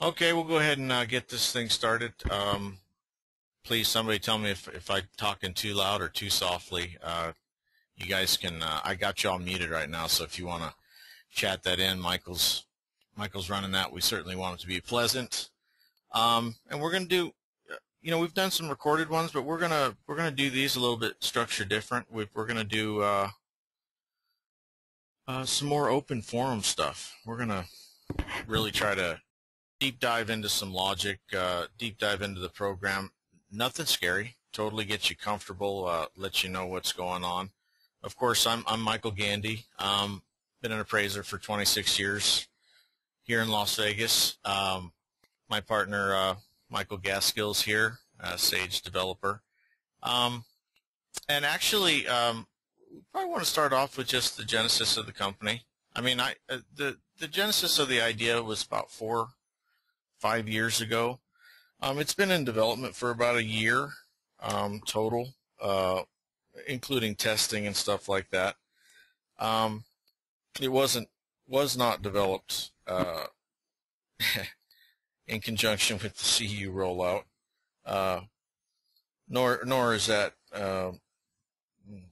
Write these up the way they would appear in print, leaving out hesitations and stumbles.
Okay, we'll go ahead and get this thing started. Please, somebody tell me if I'm talking too loud or too softly. You guys can. I got you all muted right now, so if you want to chat that in, Michael's running that. We certainly want it to be pleasant. And we're going to do. We've done some recorded ones, but we're gonna do these a little bit structured different. We're going to do some more open forum stuff. We're going to really try to deep dive into some logic, deep dive into the program. Nothing scary. Totally get you comfortable. Let you know what's going on. Of course, I'm Michael Gandy. Been an appraiser for 26 years here in Las Vegas. My partner Michael Gaskill's here, Sage developer. And actually, we probably want to start off with just the genesis of the company. I mean, the genesis of the idea was about 4-5 years ago. It's been in development for about a year total, including testing and stuff like that. It was not developed in conjunction with the CU rollout, nor is that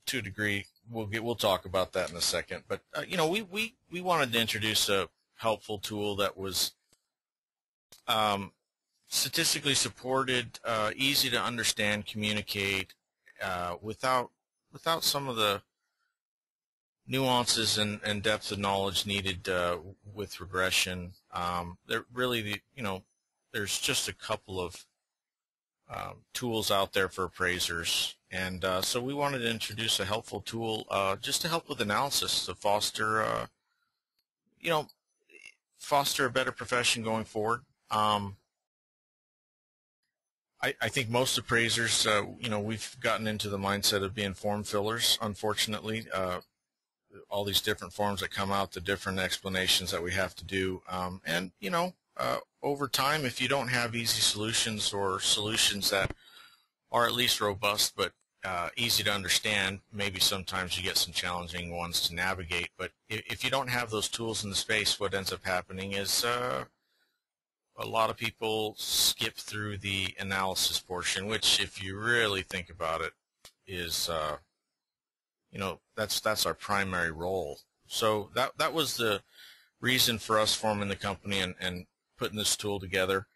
to a degree. We'll talk about that in a second. But we wanted to introduce a helpful tool that was statistically supported, easy to understand, communicate, without some of the nuances and depth of knowledge needed with regression. There's just a couple of tools out there for appraisers, and so we wanted to introduce a helpful tool just to help with analysis to foster a better profession going forward. I think most appraisers, we've gotten into the mindset of being form fillers, unfortunately. All these different forms that come out, the different explanations that we have to do. Over time, if you don't have easy solutions or solutions that are at least robust but easy to understand, maybe sometimes you get some challenging ones to navigate. But if you don't have those tools in the space, what ends up happening is a lot of people skip through the analysis portion, which, if you really think about it, is that's our primary role. So that was the reason for us forming the company and putting this tool together.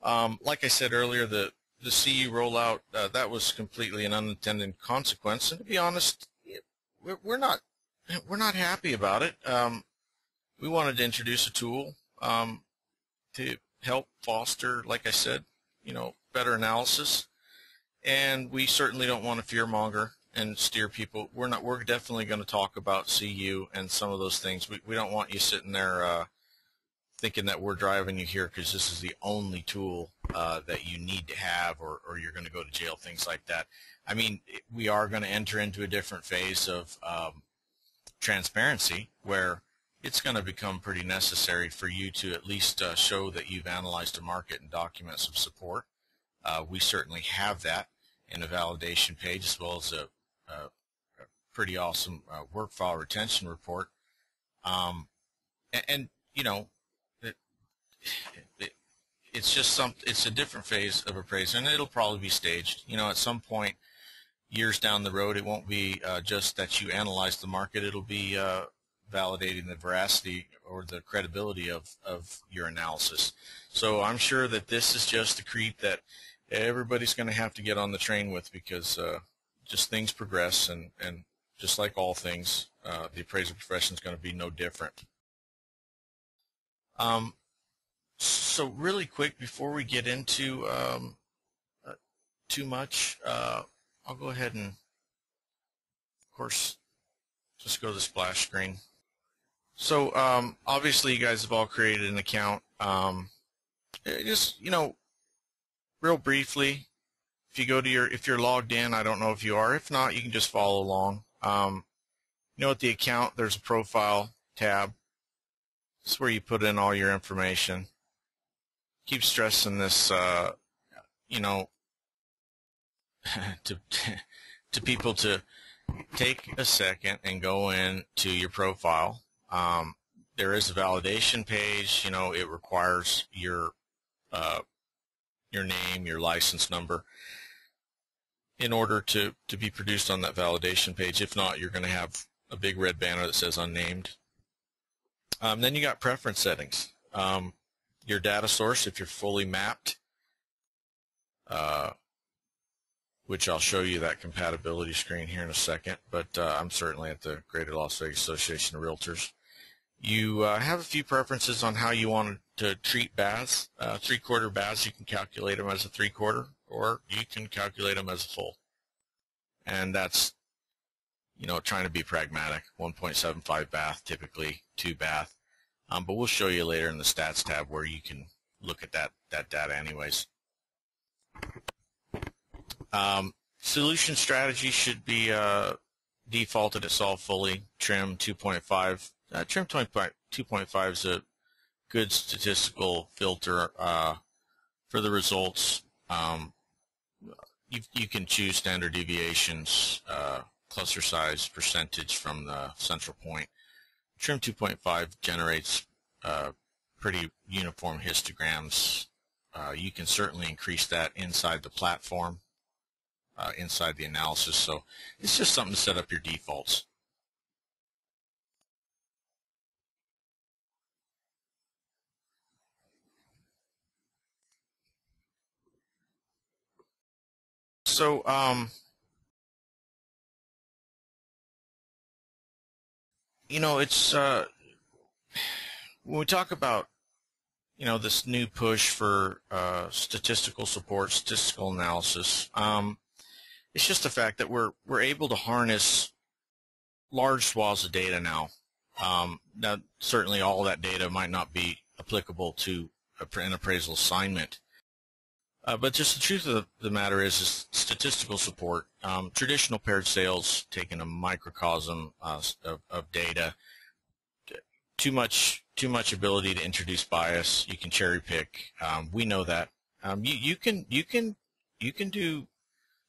Like I said earlier, the CU rollout, that was completely an unintended consequence, and to be honest, we're not happy about it. We wanted to introduce a tool to help foster, like I said, better analysis, and we certainly don't want to fearmonger and steer people. We're definitely going to talk about CU and some of those things. We don't want you sitting there thinking that we're driving you here because this is the only tool that you need to have, or you're going to go to jail, things like that. I mean, we are going to enter into a different phase of transparency where it's going to become pretty necessary for you to at least show that you've analyzed a market and document some support. We certainly have that in a validation page, as well as a pretty awesome work file retention report. It's just it's a different phase of appraisal, and it'll probably be staged. At some point, years down the road, it won't be just that you analyze the market. It'll be validating the veracity or the credibility of your analysis. So I'm sure that this is just a creep that everybody's going to have to get on the train with, because just things progress, and just like all things, the appraisal profession is going to be no different. So really quick, before we get into too much, I'll go ahead and, of course, just go to the splash screen. So obviously you guys have all created an account. Just, real briefly, if you go to if you're logged in, I don't know if you are. If not, you can just follow along. At the account, there's a profile tab. This is where you put in all your information. Keep stressing this, to people to take a second and go into your profile. There is a validation page. It requires your your name, your license number, in order to be produced on that validation page. If not, you're going to have a big red banner that says unnamed. Then you got preference settings. Your data source, if you're fully mapped, which I'll show you that compatibility screen here in a second, but I'm certainly at the Greater Las Vegas Association of Realtors. You have a few preferences on how you want to treat baths. 3/4 baths, you can calculate them as a 3/4, or you can calculate them as a full. And that's, trying to be pragmatic. 1.75 bath, typically 2 bath. But we'll show you later in the stats tab where you can look at that data anyways. Solution strategy should be defaulted at solve fully. Trim 2.5. Trim 2.5 is a good statistical filter for the results. You can choose standard deviations, cluster size, percentage from the central point. Trim 2.5 generates pretty uniform histograms. You can certainly increase that inside the platform, inside the analysis. So it's just something to set up your defaults. So it's when we talk about this new push for statistical support, statistical analysis, it's just the fact that we're able to harness large swaths of data now. Now, certainly all that data might not be applicable to an appraisal assignment. But just the truth of the matter is statistical support. Traditional paired sales taking a microcosm of data. Too much ability to introduce bias. You can cherry pick. We know that. You can do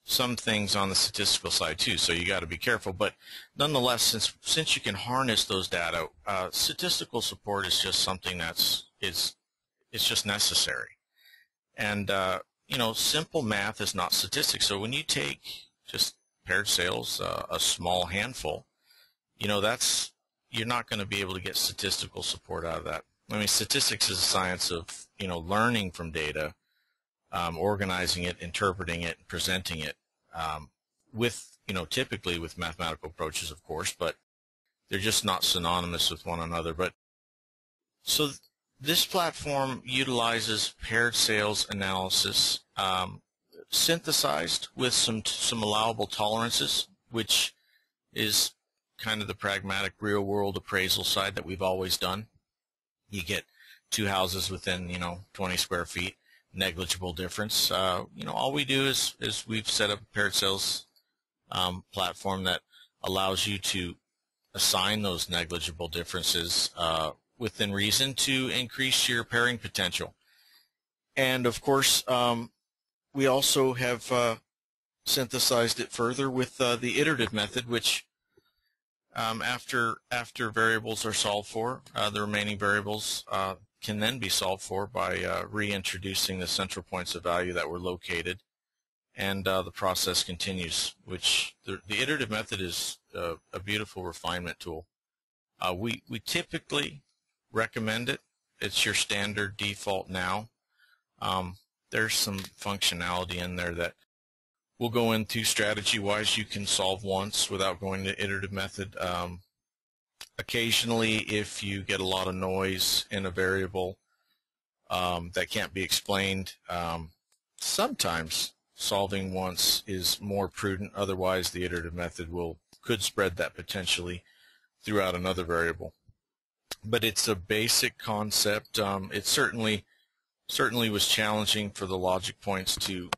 some things on the statistical side too. So you got to be careful. But nonetheless, since you can harness those data, statistical support is just something it's just necessary. And simple math is not statistics. So when you take just paired sales, a small handful, you're not going to be able to get statistical support out of that. I mean, statistics is a science of learning from data, organizing it, interpreting it, presenting it, with typically with mathematical approaches, of course, but they're just not synonymous with one another. But so this platform utilizes paired sales analysis, synthesized with some allowable tolerances, which is kind of the pragmatic real-world appraisal side that we've always done. You get 2 houses within 20 square feet, negligible difference. All we do is we've set up a paired sales platform that allows you to assign those negligible differences within reason to increase your pairing potential. And of course, we also have synthesized it further with the iterative method, which after variables are solved for, the remaining variables can then be solved for by reintroducing the central points of value that were located, and the process continues, which the iterative method is a beautiful refinement tool. We typically recommend it. It's your standard default now. There's some functionality in there that we'll go into strategy-wise. You can solve once without going to iterative method. Occasionally, if you get a lot of noise in a variable that can't be explained, sometimes solving once is more prudent. Otherwise, the iterative method could spread that potentially throughout another variable. But it's a basic concept. It certainly was challenging for the logic points to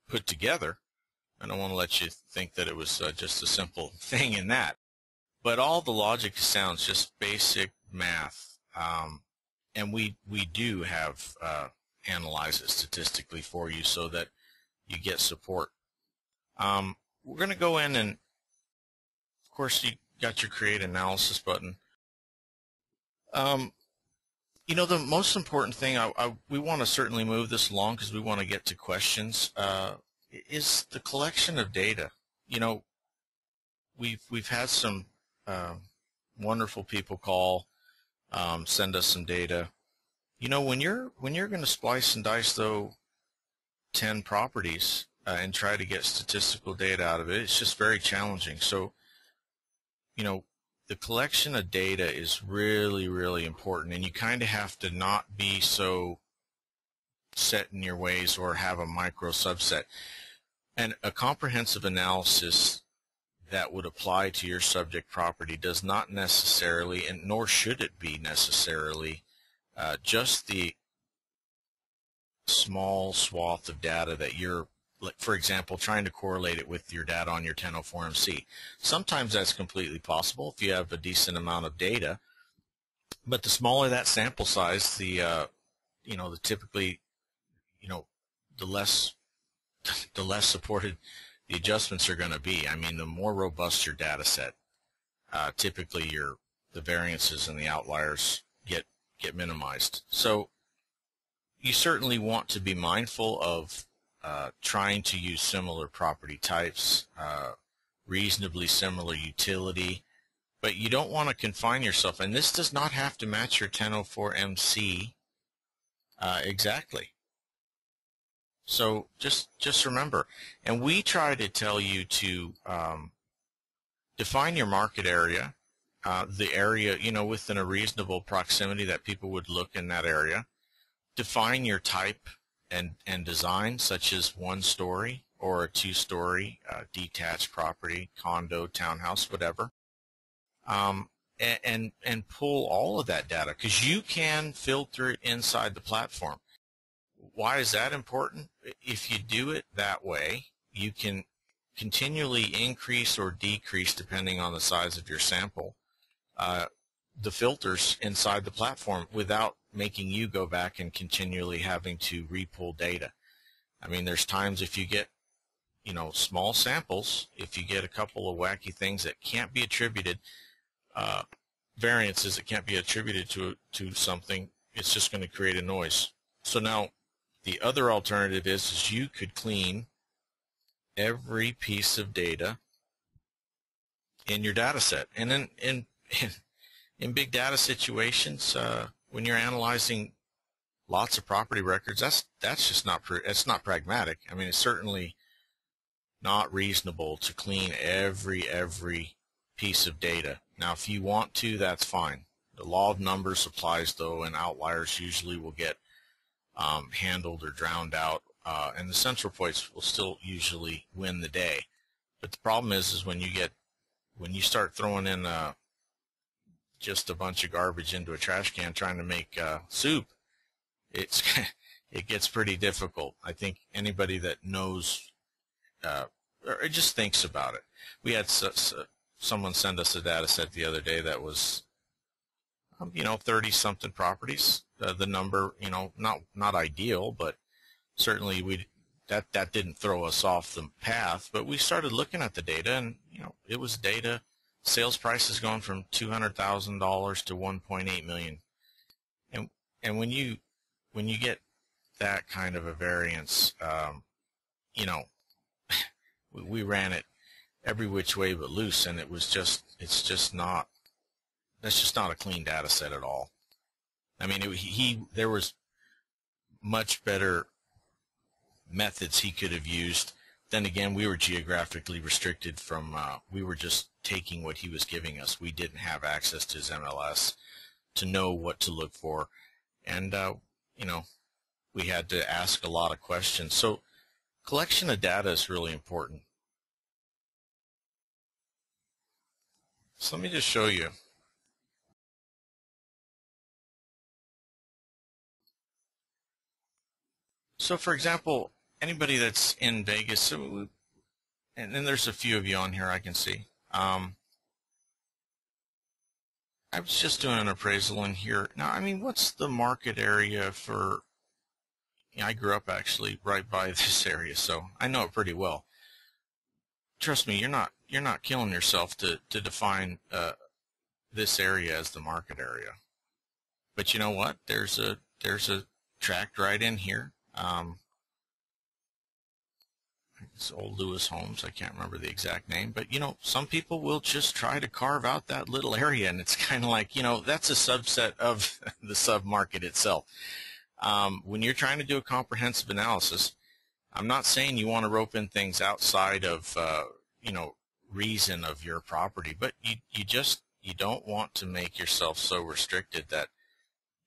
put together. I don't want to let you think that it was just a simple thing in that. But all the logic sounds just basic math. And we do have analyze it statistically for you so that you get support. We're going to go in and, of course, you got your create analysis button. You know, the most important thing, we want to certainly move this along because we want to get to questions, is the collection of data. You know, we've had some uh, wonderful people call, send us some data. You know, when you're going to splice and dice though 10 properties and try to get statistical data out of it, it's just very challenging. So, you know, the collection of data is really, really important, and you kind of have to not be so set in your ways or have a micro subset. And a comprehensive analysis that would apply to your subject property does not necessarily, and nor should it be necessarily, just the small swath of data that you're, like, for example, trying to correlate it with your data on your 1004MC. Sometimes that's completely possible if you have a decent amount of data, but the smaller that sample size, you know, the typically, you know, the less supported the adjustments are going to be. I mean, the more robust your data set, typically the variances and the outliers get minimized. So you certainly want to be mindful of trying to use similar property types, reasonably similar utility, but you don't want to confine yourself. And this does not have to match your 1004MC exactly. So just remember, and we try to tell you to define your market area, the area, you know, within a reasonable proximity that people would look in that area. Define your type and design, such as one story or a two-story detached property, condo, townhouse, whatever, and pull all of that data, because you can filter it inside the platform. Why is that important? If you do it that way, you can continually increase or decrease, depending on the size of your sample, the filters inside the platform without making you go back and continually having to re-pull data. I mean, there's times if you get, you know, small samples, if you get a couple of wacky things that can't be attributed, variances that can't be attributed to something, it's just going to create a noise. So now the other alternative is you could clean every piece of data in your data set. And then in big data situations, when you're analyzing lots of property records, that's just not it's not pragmatic. I mean, it's certainly not reasonable to clean every piece of data. Now, if you want to, that's fine. The law of numbers applies, though, and outliers usually will get handled or drowned out, and the central points will still usually win the day. But the problem is when you start throwing in just a bunch of garbage into a trash can trying to make soup, it gets pretty difficult. I think anybody that knows or just thinks about it. We had someone send us a data set the other day that was, you know, 30-something properties. The number, you know, not ideal, but certainly that didn't throw us off the path. But we started looking at the data, and you know, it was data. Sales price has gone from $200,000 to $1.8 million, and when you get that kind of a variance, you know, we ran it every which way but loose, and it's just not. That's just not a clean data set at all. I mean, there was much better methods he could have used. Then again, we were geographically restricted from, we were just taking what he was giving us. We didn't have access to his MLS to know what to look for. And, you know, we had to ask a lot of questions. So collection of data is really important. So let me just show you. So, for example, anybody that's in Vegas, and then there's a few of you on here I can see. I was just doing an appraisal in here. Now, I mean, what's the market area for, you know, I grew up actually right by this area, so I know it pretty well. Trust me, you're not killing yourself to define this area as the market area. But you know what? There's a tract right in here. It's old Lewis Homes. I can't remember the exact name, but you know, some people will just try to carve out that little area, and it's kind of like, you know, that's a subset of the submarket itself. When you're trying to do a comprehensive analysis, I'm not saying you want to rope in things outside of, you know, reason of your property, but you don't want to make yourself so restricted that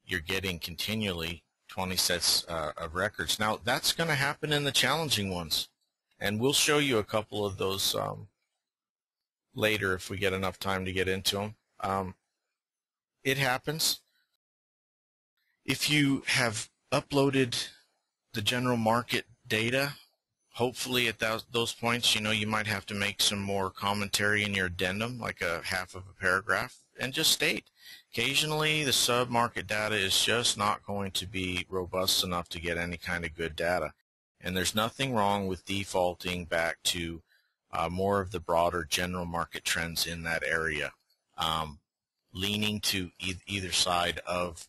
you're getting continually 20 sets of records. Now, that's going to happen in the challenging ones, and we'll show you a couple of those later if we get enough time to get into them. It happens. If you have uploaded the general market data, hopefully at those points, you know, you might have to make some more commentary in your addendum, like a half of a paragraph, and just state, occasionally the sub-market data is just not going to be robust enough to get any kind of good data. And there's nothing wrong with defaulting back to more of the broader general market trends in that area, leaning to either side of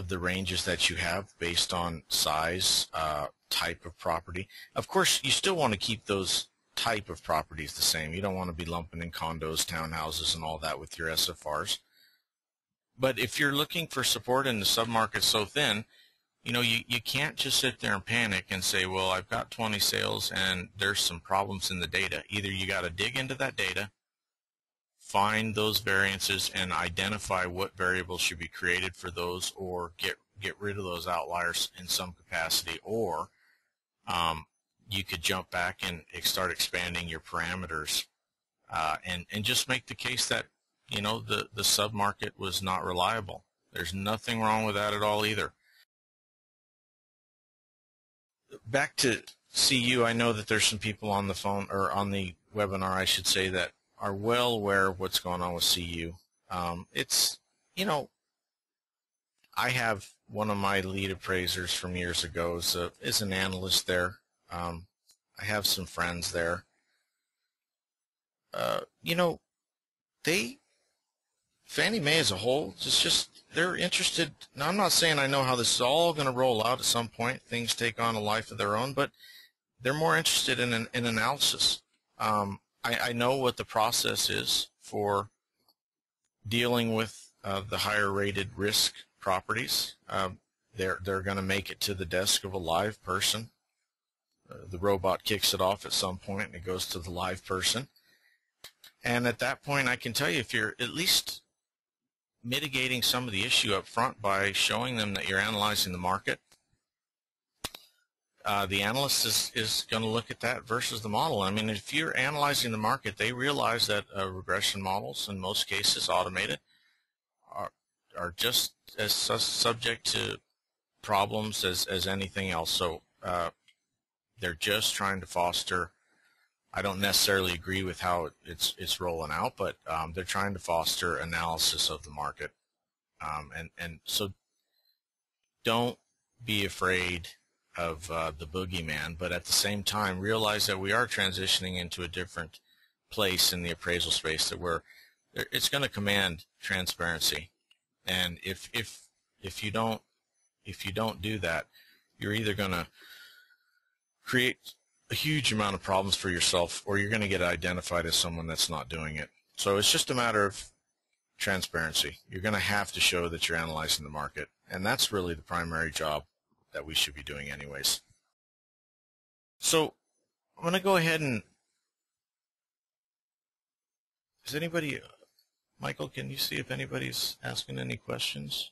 the ranges that you have based on size, type of property. Of course, you still want to keep those type of properties the same. You don't want to be lumping in condos, townhouses, and all that with your SFRs. But if you're looking for support in the submarket so thin, you know, you can't just sit there and panic and say, well, I've got 20 sales and there's some problems in the data. Either you got to dig into that data, find those variances, and identify what variables should be created for those, or get rid of those outliers in some capacity, or you could jump back and start expanding your parameters and just make the case that, you know, the submarket was not reliable. There's nothing wrong with that at all either. Back to CU, I know that there's some people on the phone, or on the webinar, I should say, that are well aware of what's going on with CU. It's, you know, I have one of my lead appraisers from years ago is an analyst there. I have some friends there. You know, Fannie Mae as a whole, they're interested. Now, I'm not saying I know how this is all going to roll out at some point. Things take on a life of their own, but they're more interested in analysis. I know what the process is for dealing with the higher rated risk properties. They're going to make it to the desk of a live person. The robot kicks it off at some point and it goes to the live person. And at that point, I can tell you, if you're at least mitigating some of the issue up front by showing them that you're analyzing the market, the analyst is going to look at that versus the model. I mean, if you're analyzing the market, they realize that regression models, in most cases automated, are just as subject to problems as anything else. So they're just trying to foster, I don't necessarily agree with how it's rolling out, but they're trying to foster analysis of the market. And so don't be afraid of the boogeyman, but at the same time realize that we are transitioning into a different place in the appraisal space, that it's going to command transparency. And if you don't do that, you're either going to create a huge amount of problems for yourself, or you're going to get identified as someone that's not doing it. So it's just a matter of transparency. You're going to have to show that you're analyzing the market, and that's really the primary job that we should be doing anyways. So I'm going to go ahead and, is anybody, Michael, can you see if anybody's asking any questions?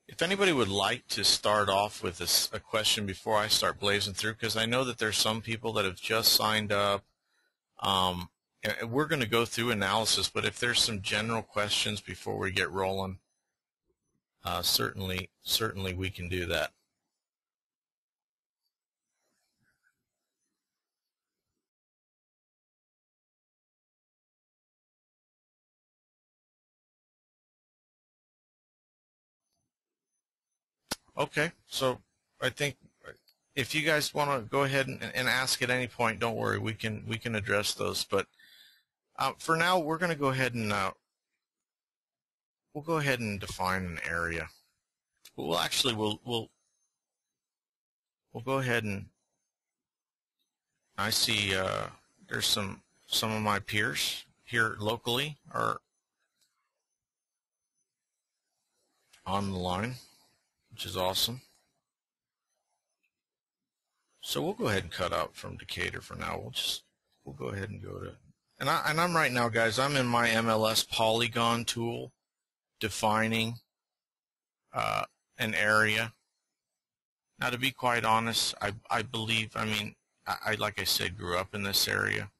If anybody would like to start off with a question before I start blazing through, because I know that there's some people that have just signed up. And we're going to go through analysis, but if there's some general questions before we get rolling, certainly we can do that. Okay, so I think if you guys want to go ahead and ask at any point, don't worry, we can address those. But for now, we're going to go ahead and we'll go ahead and define an area. We'll actually we'll go ahead and I see there's some of my peers here locally are on the line, which is awesome. So we'll go ahead and cut out from Decatur for now. We'll go ahead and go to, and I'm right now, guys, I'm in my MLS polygon tool defining an area. Now, to be quite honest, I believe, I mean, I like I said, grew up in this area.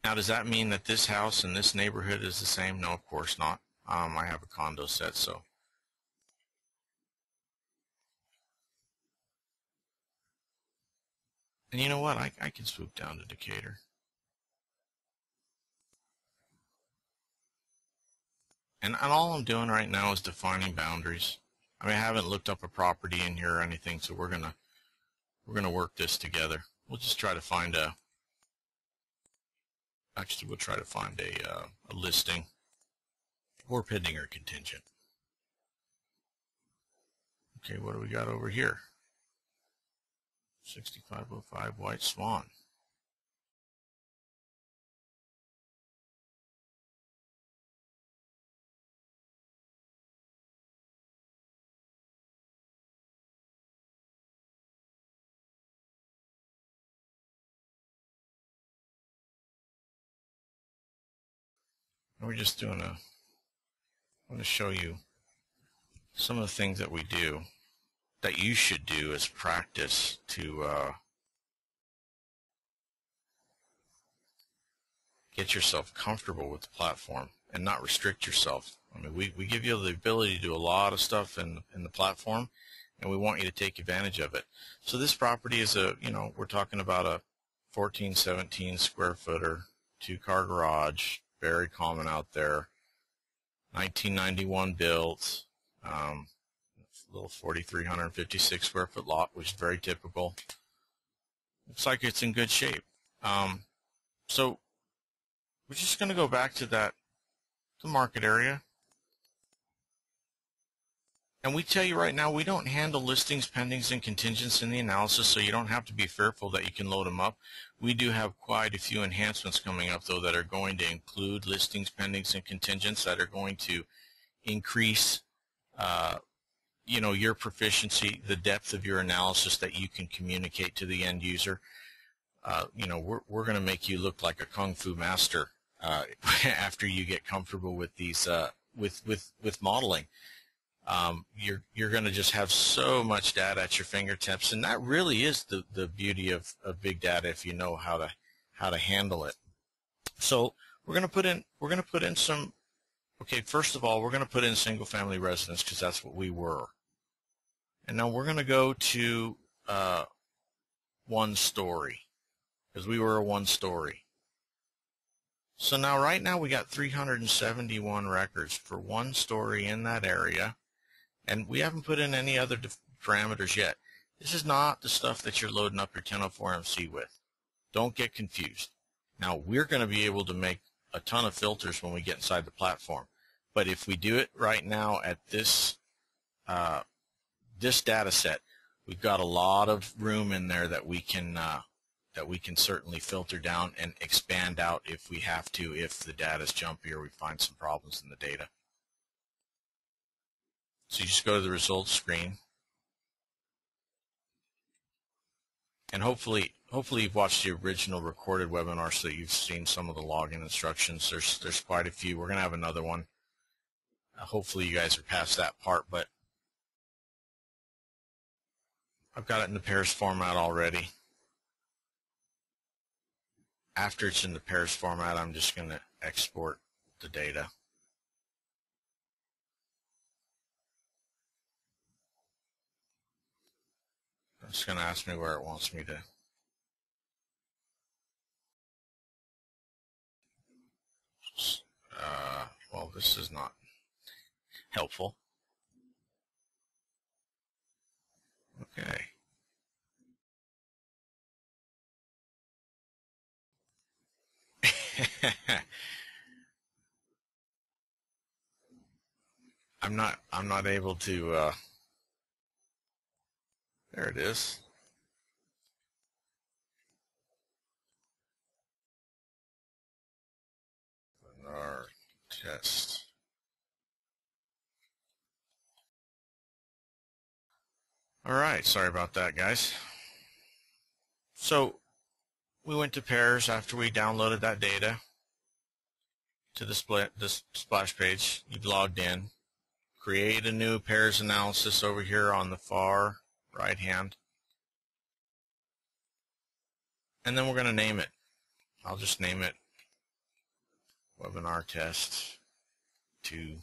Now, does that mean that this house in this neighborhood is the same? No, of course not. I have a condo set, so. And you know what? I can swoop down to Decatur. And all I'm doing right now is defining boundaries. I mean, I haven't looked up a property in here or anything, so we're gonna work this together. We'll just try to find actually we'll try to find a listing or pending or contingent. Okay, what do we got over here? 6505 White Swan. And we're just doing I want to show you some of the things that we do that you should do as practice to get yourself comfortable with the platform and not restrict yourself. I mean, we give you the ability to do a lot of stuff in the platform, and we want you to take advantage of it. So this property is we're talking about a 17 square footer, 2-car garage, very common out there, 1991 built, little 4,356 square foot lot, which is very typical. Looks like it's in good shape. So we're just going to go back to the market area. And we tell you right now, we don't handle listings, pendings, and contingents in the analysis, so you don't have to be fearful that you can load them up. We do have quite a few enhancements coming up, though, that are going to include listings, pendings, and contingents that are going to increase your proficiency, the depth of your analysis that you can communicate to the end user. We're going to make you look like a kung fu master after you get comfortable with these with modeling. You're going to just have so much data at your fingertips, and that really is the beauty of big data if you know how to handle it. So we're going to put in some. Okay, first of all, we're going to put in single family residence because that's what we were. And now we're going to go to 1 story because we were a 1 story. So now right now we got 371 records for 1 story in that area, and we haven't put in any other parameters yet. This is not the stuff that you're loading up your 1004MC with. Don't get confused. Now we're going to be able to make a ton of filters when we get inside the platform, but if we do it right now at this data set, we've got a lot of room in there that we can certainly filter down and expand out if we have to, if the data is jumpy or we find some problems in the data. So you just go to the results screen, and hopefully you've watched the original recorded webinar so that you've seen some of the login instructions. There's quite a few. We're going to have another one. Hopefully you guys are past that part, but I've got it in the pairs format already. After it's in the pairs format, I'm just going to export the data. It's going to ask me where it wants me to. Well, this is not helpful. Okay. I'm not able to, there it is. Our test. All right, sorry about that, guys. So we went to pairs after we downloaded that data to the splash page. You've logged in. Create a new pairs analysis over here on the far right hand. And then we're going to name it. I'll just name it Webinar Test 2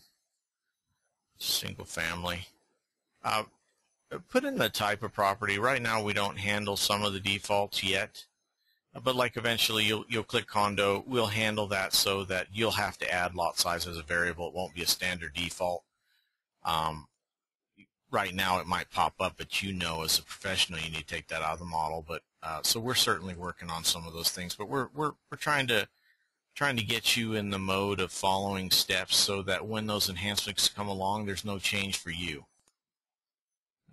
Single Family. Put in the type of property. Right now we don't handle some of the defaults yet, but like eventually you'll click condo. We'll handle that so that you'll have to add lot size as a variable. It won't be a standard default. Right now it might pop up, but you know as a professional you need to take that out of the model. But so we're certainly working on some of those things, but we're trying to get you in the mode of following steps so that when those enhancements come along, there's no change for you.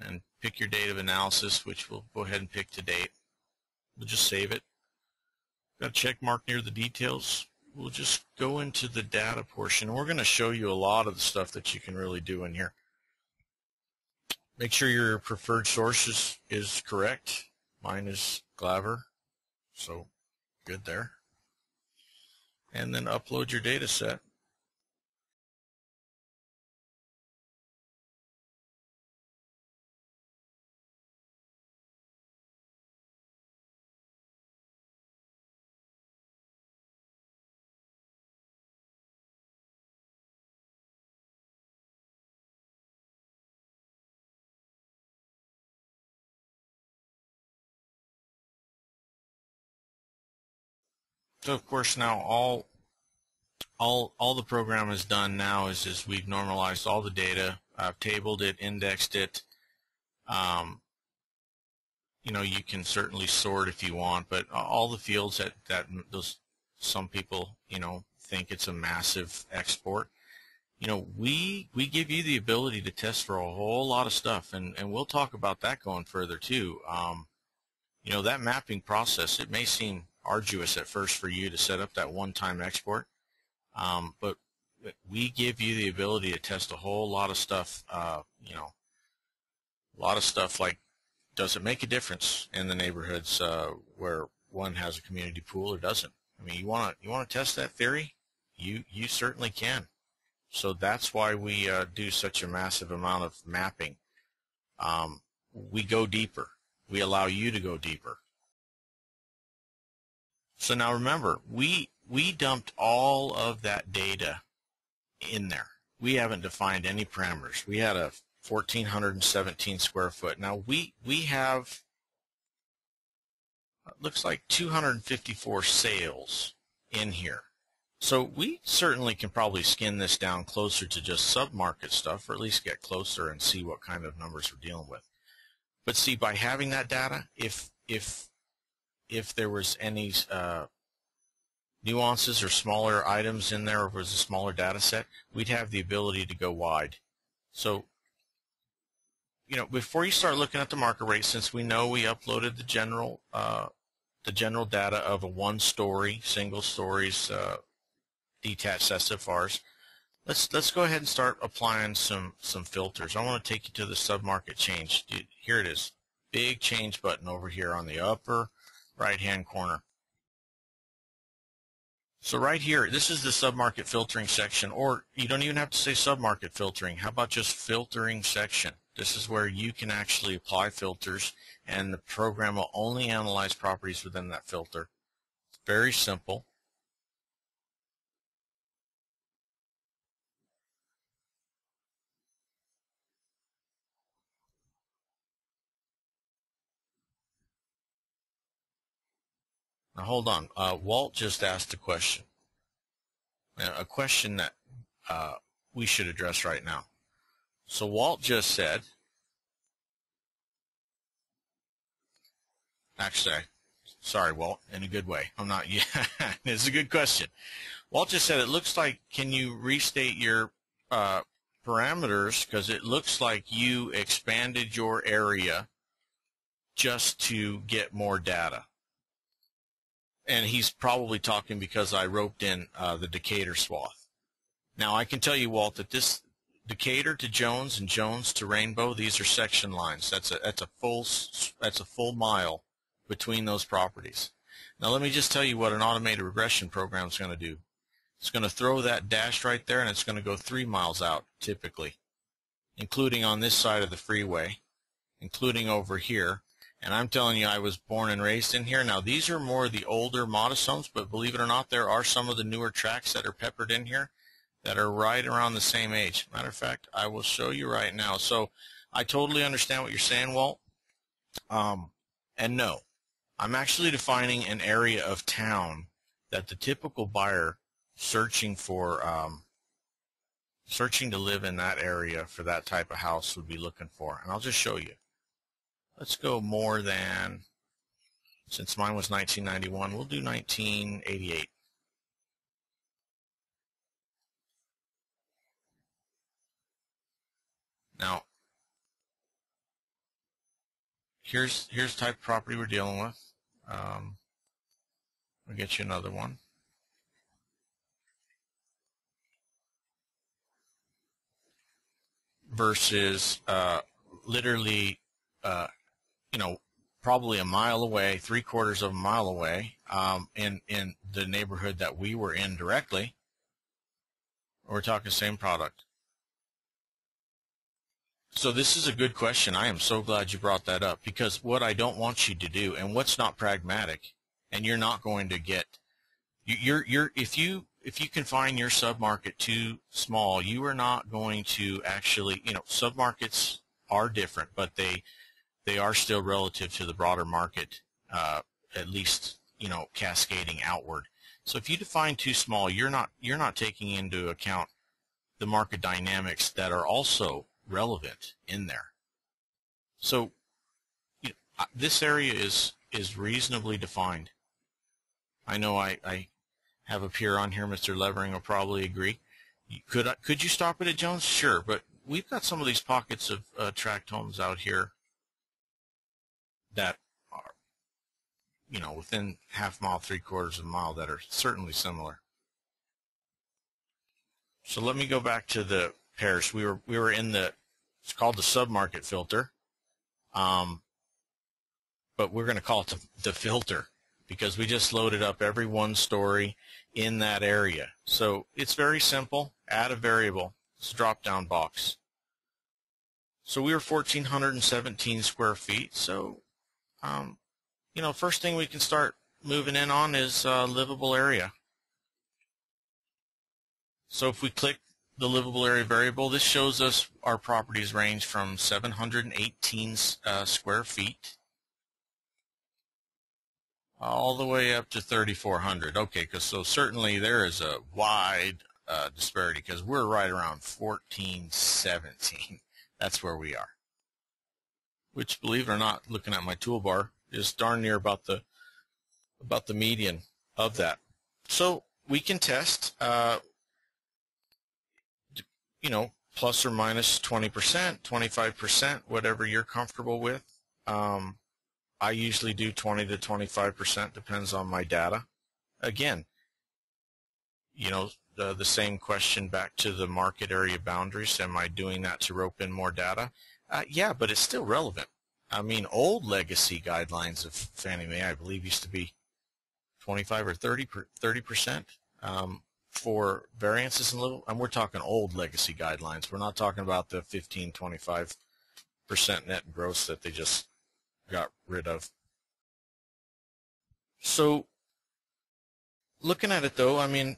And pick your date of analysis, which we'll go ahead and pick to date. We'll just save it. Got a check mark near the details. We'll just go into the data portion. We're going to show you a lot of the stuff that you can really do in here. Make sure your preferred source is correct. Mine is Glaver, so good there. And then upload your data set. So of course now all the program has done now is we've normalized all the data. I've tabled it, indexed it. You know, you can certainly sort if you want, but all the fields that some people, you know, think it's a massive export. You know, we give you the ability to test for a whole lot of stuff, and we'll talk about that going further too. You know, that mapping process, it may seem arduous at first for you to set up that one-time export, but we give you the ability to test a whole lot of stuff. You know, a lot of stuff like, does it make a difference in the neighborhoods where one has a community pool or doesn't? I mean, you want to test that theory? You certainly can. So that's why we do such a massive amount of mapping. We go deeper. We allow you to go deeper. So now remember, we dumped all of that data in there. We haven't defined any parameters. We had a 1,417 square foot. Now we have, it looks like 254 sales in here. So we certainly can probably skin this down closer to just submarket stuff, or at least get closer and see what kind of numbers we're dealing with. But see, by having that data, if there was any nuances or smaller items in there, or if it was a smaller data set, we'd have the ability to go wide. So, you know, before you start looking at the market rate, since we know we uploaded the general data of a one-story, single stories, detached SFRs, let's go ahead and start applying some filters. I want to take you to the submarket change. Here it is, big change button over here on the upper right-hand corner. So right here, this is the submarket filtering section, or you don't even have to say submarket filtering. How about just filtering section? This is where you can actually apply filters, and the program will only analyze properties within that filter. It's very simple. Now hold on. Walt just asked a question that we should address right now. So Walt just said, actually, sorry, Walt, in a good way. I'm not, yeah, it's a good question. Walt just said, it looks like, can you restate your parameters because it looks like you expanded your area just to get more data. And he's probably talking because I roped in the Decatur swath. Now I can tell you, Walt, that this Decatur to Jones and Jones to Rainbow, these are section lines. That's a full mile between those properties. Now let me just tell you what an automated regression program is going to do. It's going to throw that dash right there, and it's going to go 3 miles out typically, including on this side of the freeway, including over here. And I'm telling you, I was born and raised in here. Now these are more the older modest homes, but believe it or not, there are some of the newer tracks that are peppered in here that are right around the same age. Matter of fact, I will show you right now. So I totally understand what you're saying, Walt. And no, I'm actually defining an area of town that the typical buyer searching to live in that area for that type of house would be looking for. And I'll just show you. Let's go more than, since mine was 1991, we'll do 1988. Now, here's the type of property we're dealing with. I'll get you another one. Versus literally, probably a mile away, 3/4 of a mile away, in the neighborhood that we were in directly. We're talking same product. So this is a good question. I am so glad you brought that up, because what I don't want you to do, and what's not pragmatic, and you're not going to get, if you confine your submarket too small, you are not going to actually, submarkets are different, but they are still relative to the broader market, at least, cascading outward. So if you define too small, you're not taking into account the market dynamics that are also relevant in there. So this area is reasonably defined. I know I have a peer on here, Mr. Levering will probably agree. Could you stop it at Jones? Sure, but we've got some of these pockets of tract homes out here that are, within half mile, 3/4 of a mile, that are certainly similar. So let me go back to the pairs. We were in it's called the submarket filter, but we're going to call it the filter, because we just loaded up every one story in that area. So it's very simple. Add a variable. It's a drop-down box. So we were 1,417 square feet. So, first thing we can start moving in on is livable area. So if we click the livable area variable, this shows us our properties range from 718 square feet all the way up to 3,400. Okay, so certainly there is a wide disparity, because we're right around 1,417. That's where we are, which, believe it or not, looking at my toolbar, is darn near about the median of that. So we can test, plus or minus 20%, 25%, whatever you're comfortable with. I usually do 20 to 25%, depends on my data. Again, the same question back to the market area boundaries. Am I doing that to rope in more data? Yeah, but it's still relevant. I mean, old legacy guidelines of Fannie Mae, I believe, used to be 25 or 30% for variances in livable. And we're talking old legacy guidelines. We're not talking about the 15, 25% net and gross that they just got rid of. So looking at it, though, I mean,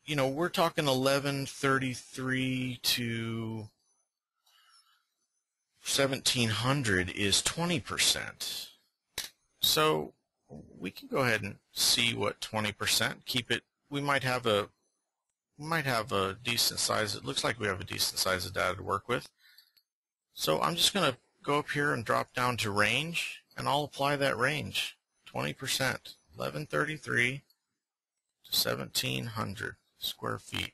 we're talking 1133 to 1,700 is 20%. So we can go ahead and see what 20%. Keep it. We might have a decent size. It looks like we have a decent size of data to work with. So I'm just going to go up here and drop down to range, and I'll apply that range. 20%, 1133 to 1,700 square feet.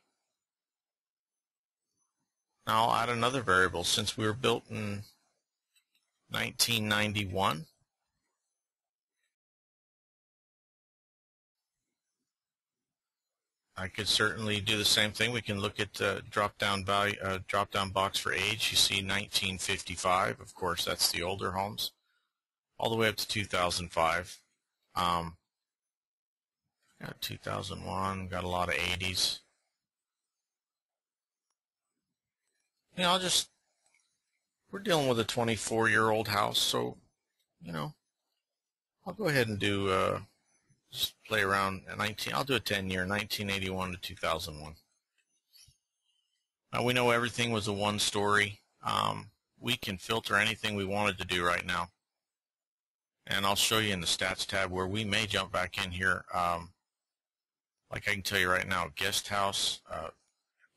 Now I'll add another variable. Since we were built in 1991, I could certainly do the same thing. We can look at drop-down value, drop-down box for age. You see 1955. Of course, that's the older homes, all the way up to 2005. Got 2001. Got a lot of 80s. You know, we're dealing with a 24-year-old house, so I'll go ahead and do just play around at 19. I'll do a 10-year, 1981 to 2001. Now we know everything was a one-story. We can filter anything we wanted to do right now, and I'll show you in the stats tab where we may jump back in here. Like I can tell you right now, guest house.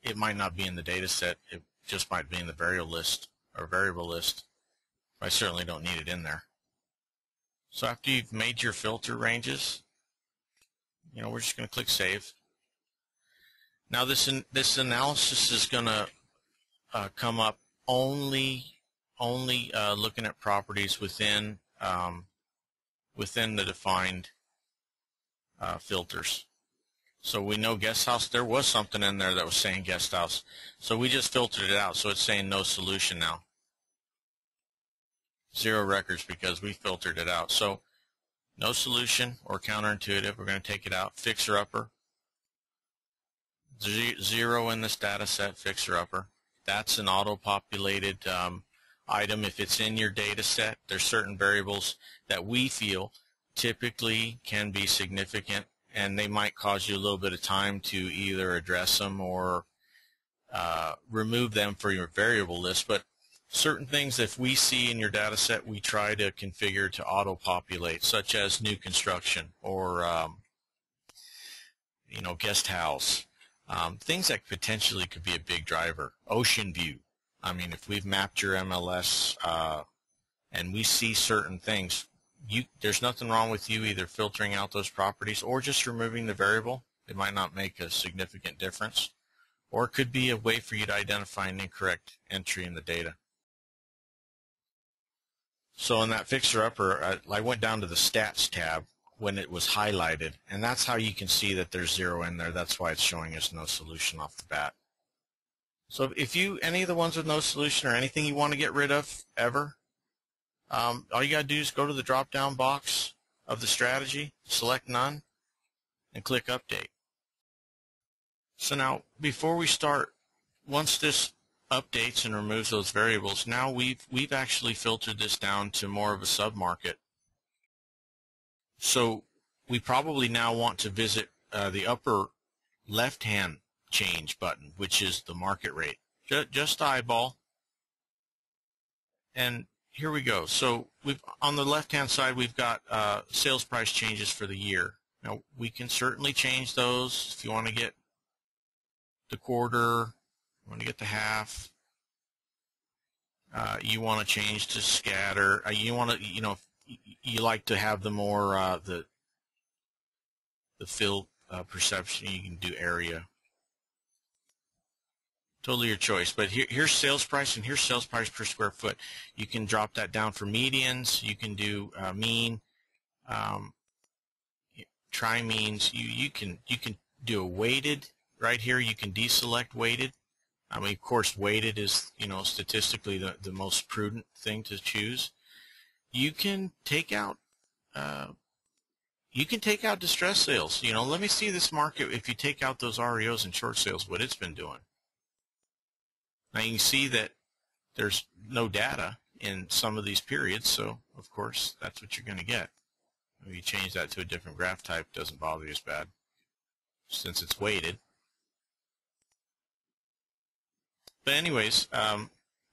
It might not be in the data set. It just might be in the variable list or variable list. I certainly don't need it in there. So after you've made your filter ranges, we're just going to click Save. Now this analysis is going to come up only looking at properties within the defined filters. So we know guest house. There was something in there that was saying guest house, so we just filtered it out. So it's saying no solution now. 0 records because we filtered it out. So no solution or counterintuitive. We're going to take it out. Fixer upper. 0 in this data set. Fixer upper. That's an auto-populated item. If it's in your data set, there's certain variables that we feel typically can be significant, and they might cause you a little bit of time to either address them or remove them for your variable list. But certain things, if we see in your data set, we try to configure to auto-populate, such as new construction or guest house, things that potentially could be a big driver. Ocean view. I mean, if we've mapped your MLS and we see certain things, there's nothing wrong with you either filtering out those properties or just removing the variable. It might not make a significant difference, or it could be a way for you to identify an incorrect entry in the data. So in that fixer upper, I went down to the stats tab when it was highlighted, and that's how you can see that there's 0 in there. That's why it's showing us no solution off the bat. So if any of the ones with no solution or anything you want to get rid of ever, all you got to do is go to the drop-down box of the strategy, select none, and click update. So now, before we start, once this updates and removes those variables, now we've actually filtered this down to more of a sub-market. So we probably now want to visit the upper left-hand change button, which is the market rate. Just eyeball, and here we go. So on the left-hand side, we've got sales price changes for the year. Now, we can certainly change those if you want to get the quarter, you want to get the half, you want to change to scatter, you want to, you like to have the more, the fill perception, you can do area. Totally your choice, but here's sales price and here's sales price per square foot. You can drop that down for medians. You can do mean, try means. You can do a weighted right here. You can deselect weighted. I mean, of course, weighted is statistically the most prudent thing to choose. You can take out distress sales. Let me see this market. If you take out those REOs and short sales, what it's been doing. Now you can see that there's no data in some of these periods, so of course that's what you're going to get. If you change that to a different graph type, it doesn't bother you as bad since it's weighted. But anyways,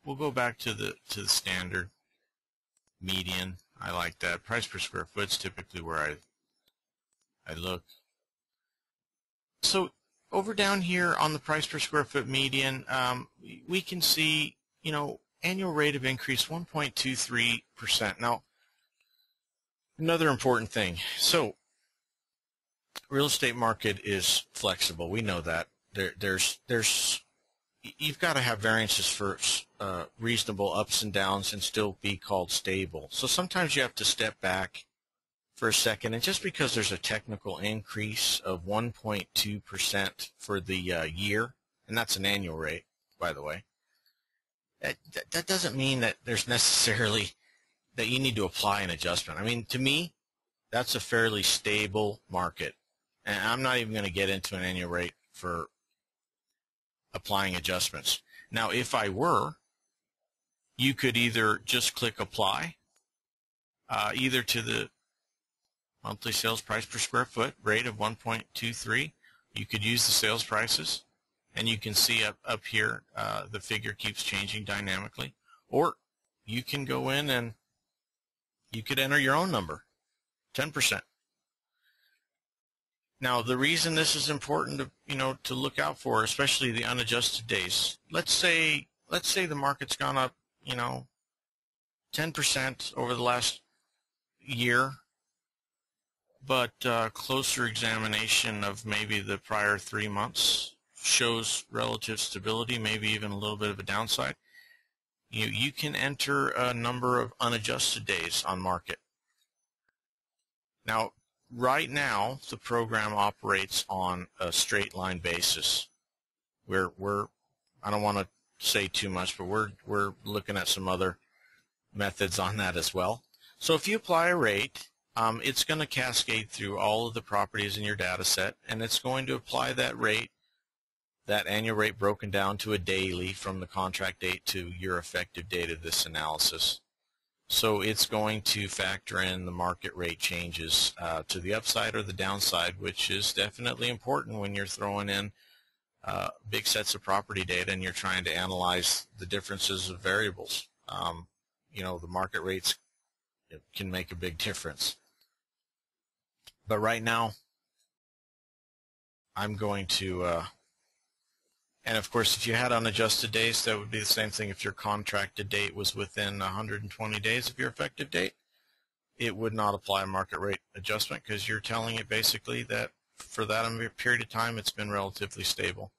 we'll go back to the standard median. I like that. Price per square foot is typically where I look. So over down here on the price per square foot median, we can see, annual rate of increase 1.23%. Now, another important thing. So, real estate market is flexible. We know that. There's you've got to have variances for reasonable ups and downs and still be called stable. So sometimes you have to step back for a second, and just because there's a technical increase of 1.2% for the year, and that's an annual rate, by the way, that doesn't mean that there's necessarily that you need to apply an adjustment. I mean, to me, that's a fairly stable market, and I'm not even going to get into an annual rate for applying adjustments. Now, if I were, you could either just click apply, either to the monthly sales price per square foot rate of 1.23. You could use the sales prices, and you can see up here the figure keeps changing dynamically. Or you can go in and you could enter your own number, 10%. Now, the reason this is important to to look out for, especially the unadjusted days. Let's say the market's gone up 10% over the last year, but closer examination of maybe the prior 3 months shows relative stability, maybe even a little bit of a downside. You can enter a number of unadjusted days on market. Now, right now, the program operates on a straight line basis. I don't want to say too much, but we're looking at some other methods on that as well. So if you apply a rate, it's going to cascade through all of the properties in your data set, and it's going to apply that rate, that annual rate broken down to a daily from the contract date to your effective date of this analysis. So it's going to factor in the market rate changes to the upside or the downside, which is definitely important when you're throwing in big sets of property data and you're trying to analyze the differences of variables. The market rates can make a big difference. But right now, I'm going to, and of course, if you had unadjusted days, that would be the same thing. If your contracted date was within 120 days of your effective date, it would not apply a market rate adjustment because you're telling it basically that for that period of time, it's been relatively stable,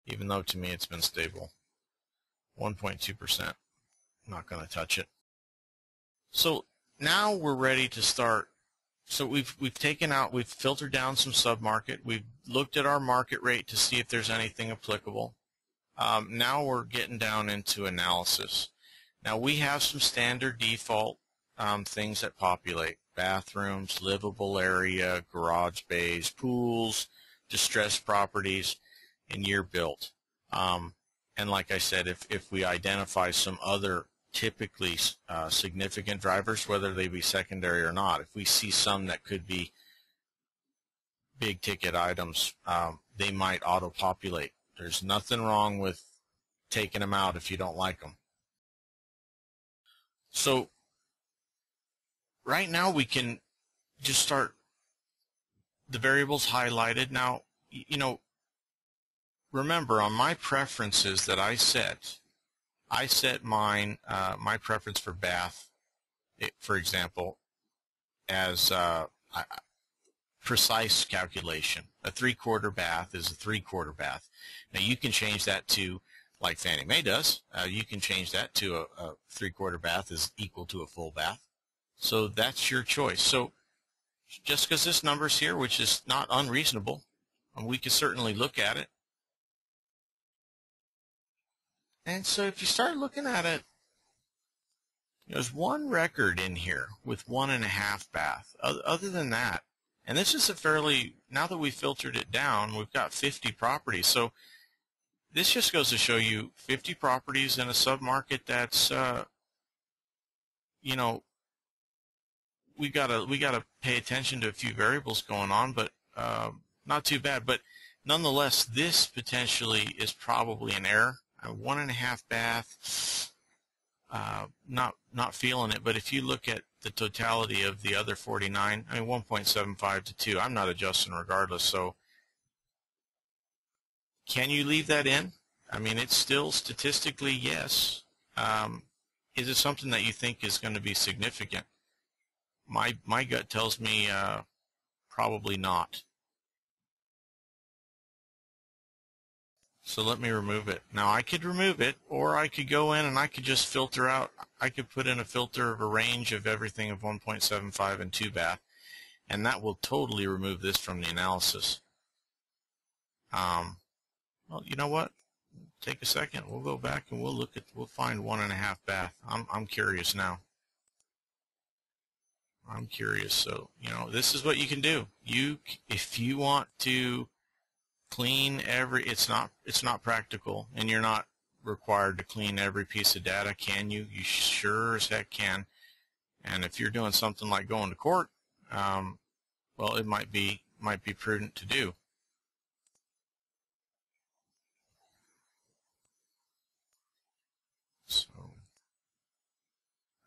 even though to me it's been stable. 1.2%. Not going to touch it. So now we're ready to start. So we've filtered down some sub-market. We've looked at our market rate to see if there's anything applicable. Now we're getting down into analysis. Now we have some standard default things that populate: bathrooms, livable area, garage bays, pools, distressed properties, and year built. And like I said, if we identify some other typically significant drivers, whether they be secondary or not, if we see some that could be big ticket items, they might auto-populate. There's nothing wrong with taking them out if you don't like them. So right now we can just start the variables highlighted. Now, remember, on my preferences that I set mine, my preference for bath, for example, as precise calculation. A 3/4 bath is a 3/4 bath. Now you can change that to, like Fannie Mae does, you can change that to a 3/4 bath is equal to a full bath. So that's your choice. So just because this number's here, which is not unreasonable, and we can certainly look at it. And so if you start looking at it, there's one record in here with 1.5 bath. Other than that, and this is a fairly, now that we filtered it down, we've got 50 properties. So this just goes to show you 50 properties in a submarket that's, we gotta pay attention to a few variables going on, but not too bad. But nonetheless, this potentially is probably an error. 1.5 bath, not feeling it. But if you look at the totality of the other 49, 1.75 to 2, I'm not adjusting regardless. So can you leave that in? It's still statistically yes. Is it something that you think is going to be significant? My gut tells me probably not. So let me remove it. Now I could remove it, or I could go in and I could just filter out. I could put in a filter of a range of everything of 1.75 and 2 bath, and that will totally remove this from the analysis. Well, you know what? Take a second. We'll go back and we'll find 1.5 bath. I'm curious now. I'm curious. So, this is what you can do. If you want to clean it's not practical, and you're not required to clean every piece of data, can you? You sure as heck can. And if you're doing something like going to court, well, it might be prudent to do. So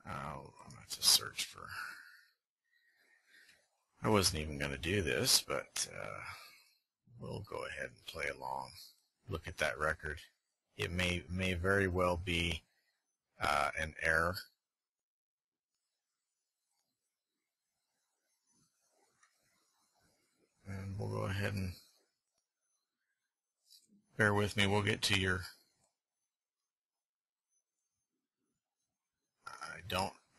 I'm going to have to search for. I wasn't even going to do this, but we'll go ahead and play along. Look at that record. It may very well be an error. And we'll go ahead and bear with me. We'll get to your.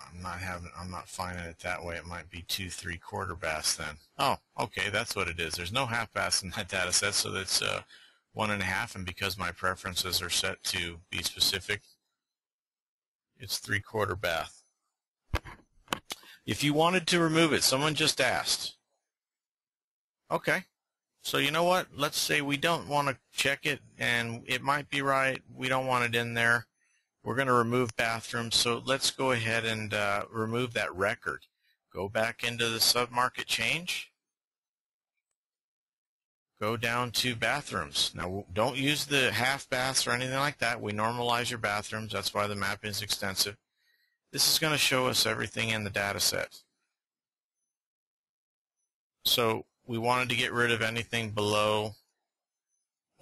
I'm not finding it that way. It might be 2 3/4 baths then. Oh, okay, that's what it is. There's no half baths in that data set, so that's 1.5, and because my preferences are set to be specific, it's 3/4 bath. If you wanted to remove it, someone just asked. Okay, so you know what? Let's say we don't want to check it, and it might be right. We don't want it in there. We're going to remove bathrooms, so let's go ahead and remove that record. Go back into the submarket change. Go down to bathrooms. Now, don't use the half baths or anything like that. We normalize your bathrooms. That's why the mapping is extensive. This is going to show us everything in the data set. So we wanted to get rid of anything below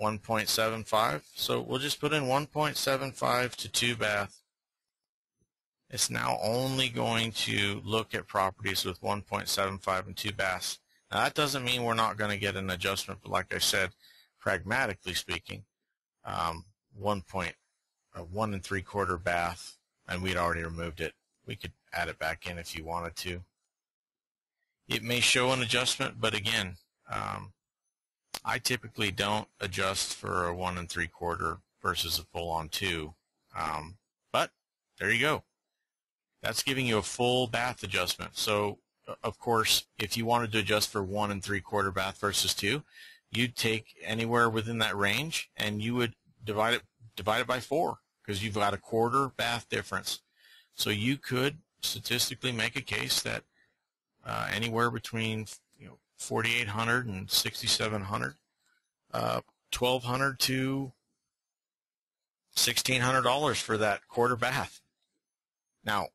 1.75, so we'll just put in 1.75 to 2 bath. It's now only going to look at properties with 1.75 and 2 baths. Now that doesn't mean we're not going to get an adjustment, but like I said, pragmatically speaking, 1 3/4 bath, and we'd already removed it. We could add it back in if you wanted to. It may show an adjustment, but again, I typically don't adjust for a 1 3/4 versus a full-on 2, but there you go. That's giving you a full bath adjustment. So, of course, if you wanted to adjust for 1 3/4 bath versus 2, you'd take anywhere within that range and you would divide it by 4, because you've got a 1/4 bath difference. So you could statistically make a case that anywhere between 4,800 and 6,700, $1,200 to $1,600 for that 1/4 bath. Now,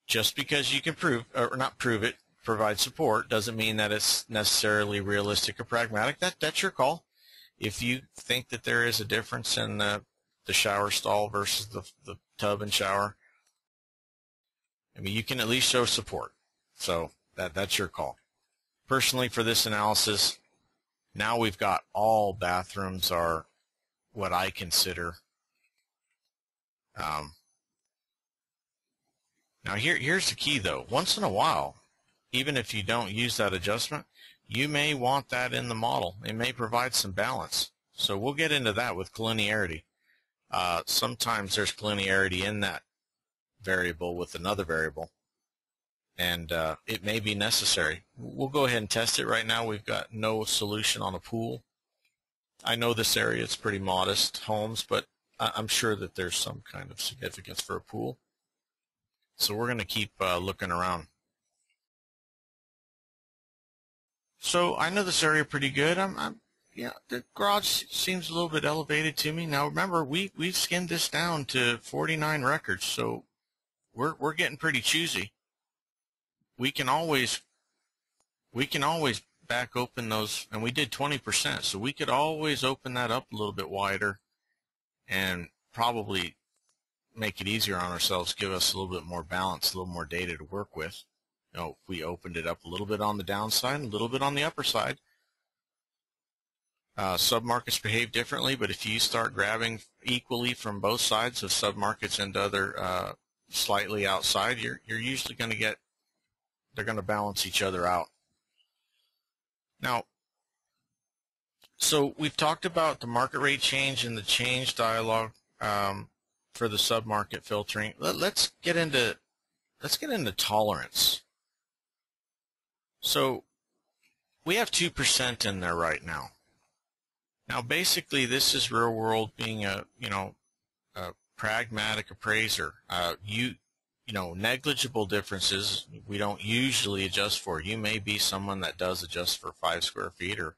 just because you can provide support, doesn't mean that it's necessarily realistic or pragmatic. That's your call. If you think that there is a difference in the shower stall versus the tub and shower, I mean, you can at least show support. So that's your call. Personally, for this analysis, now we've got all bathrooms are what I consider. Now here's the key though. Once in a while, even if you don't use that adjustment, you may want that in the model. It may provide some balance. So we'll get into that with collinearity. Sometimes there's collinearity in that variable with another variable, and it may be necessary. We'll go ahead and test it right now. We've got no solution on a pool. I know this area, it's pretty modest homes, but I'm sure that there's some kind of significance for a pool. So we're going to keep looking around. So I know this area pretty good. Yeah, the garage seems a little bit elevated to me. Now remember, we've skinned this down to 49 records, so we're getting pretty choosy. We can always back open those, and we did 20%, so we could always open that up a little bit wider and probably make it easier on ourselves, give us a little bit more balance, a little more data to work with. If we opened it up a little bit on the downside, a little bit on the upper side, Submarkets behave differently, but if you start grabbing equally from both sides of submarkets and other slightly outside, you're usually going to get, they're going to balance each other out. Now, so we've talked about the market rate change and the change dialog for the submarket filtering. Let's get into tolerance. So we have 2% in there right now. Now, basically, this is real world being a pragmatic appraiser. Negligible differences we don't usually adjust for. You may be someone that does adjust for 5 square feet or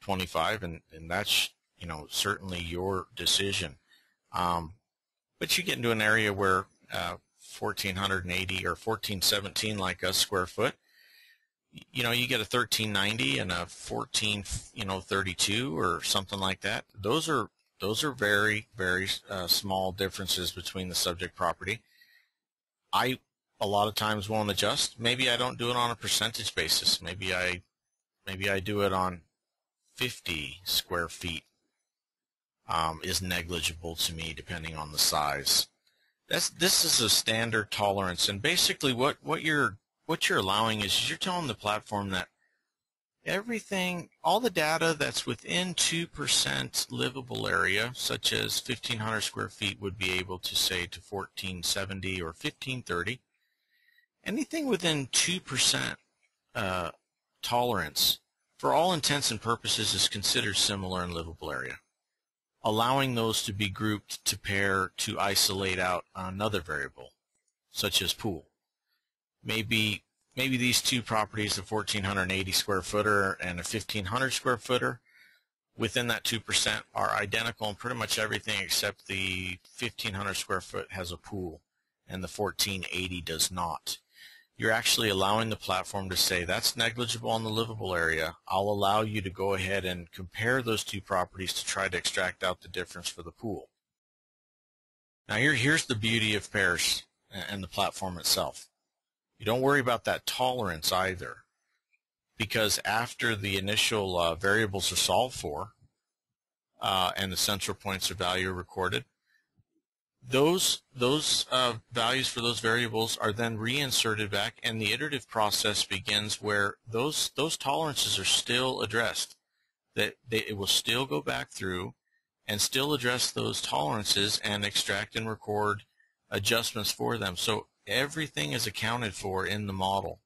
25, and that's certainly your decision. But you get into an area where 1,480 or 1,417 like us square foot, you get a 1,390 and a 1,432 or something like that. Those are very, very small differences between the subject property. I a lot of times won't adjust. Maybe I don't do it on a percentage basis. Maybe I do it on 50 square feet. Is negligible to me depending on the size. This is a standard tolerance, and basically what you're allowing is you're telling the platform that everything, all the data that's within 2% livable area, such as 1,500 square feet, would be able to say to 1,470 or 1,530. Anything within 2% tolerance, for all intents and purposes, is considered similar in livable area, allowing those to be grouped to pair to isolate out another variable, such as pool. Maybe these two properties, a 1,480 square footer and a 1,500 square footer, within that 2% are identical in pretty much everything except the 1,500 square foot has a pool and the 1,480 does not. You're actually allowing the platform to say that's negligible in the livable area. I'll allow you to go ahead and compare those two properties to try to extract out the difference for the pool. Now here's the beauty of PAIRS and the platform itself. You don't worry about that tolerance either, because after the initial variables are solved for and the central points of value are recorded, those values for those variables are then reinserted back, and the iterative process begins where those tolerances are still addressed. It will still go back through and still address those tolerances and extract and record adjustments for them. So everything is accounted for in the model.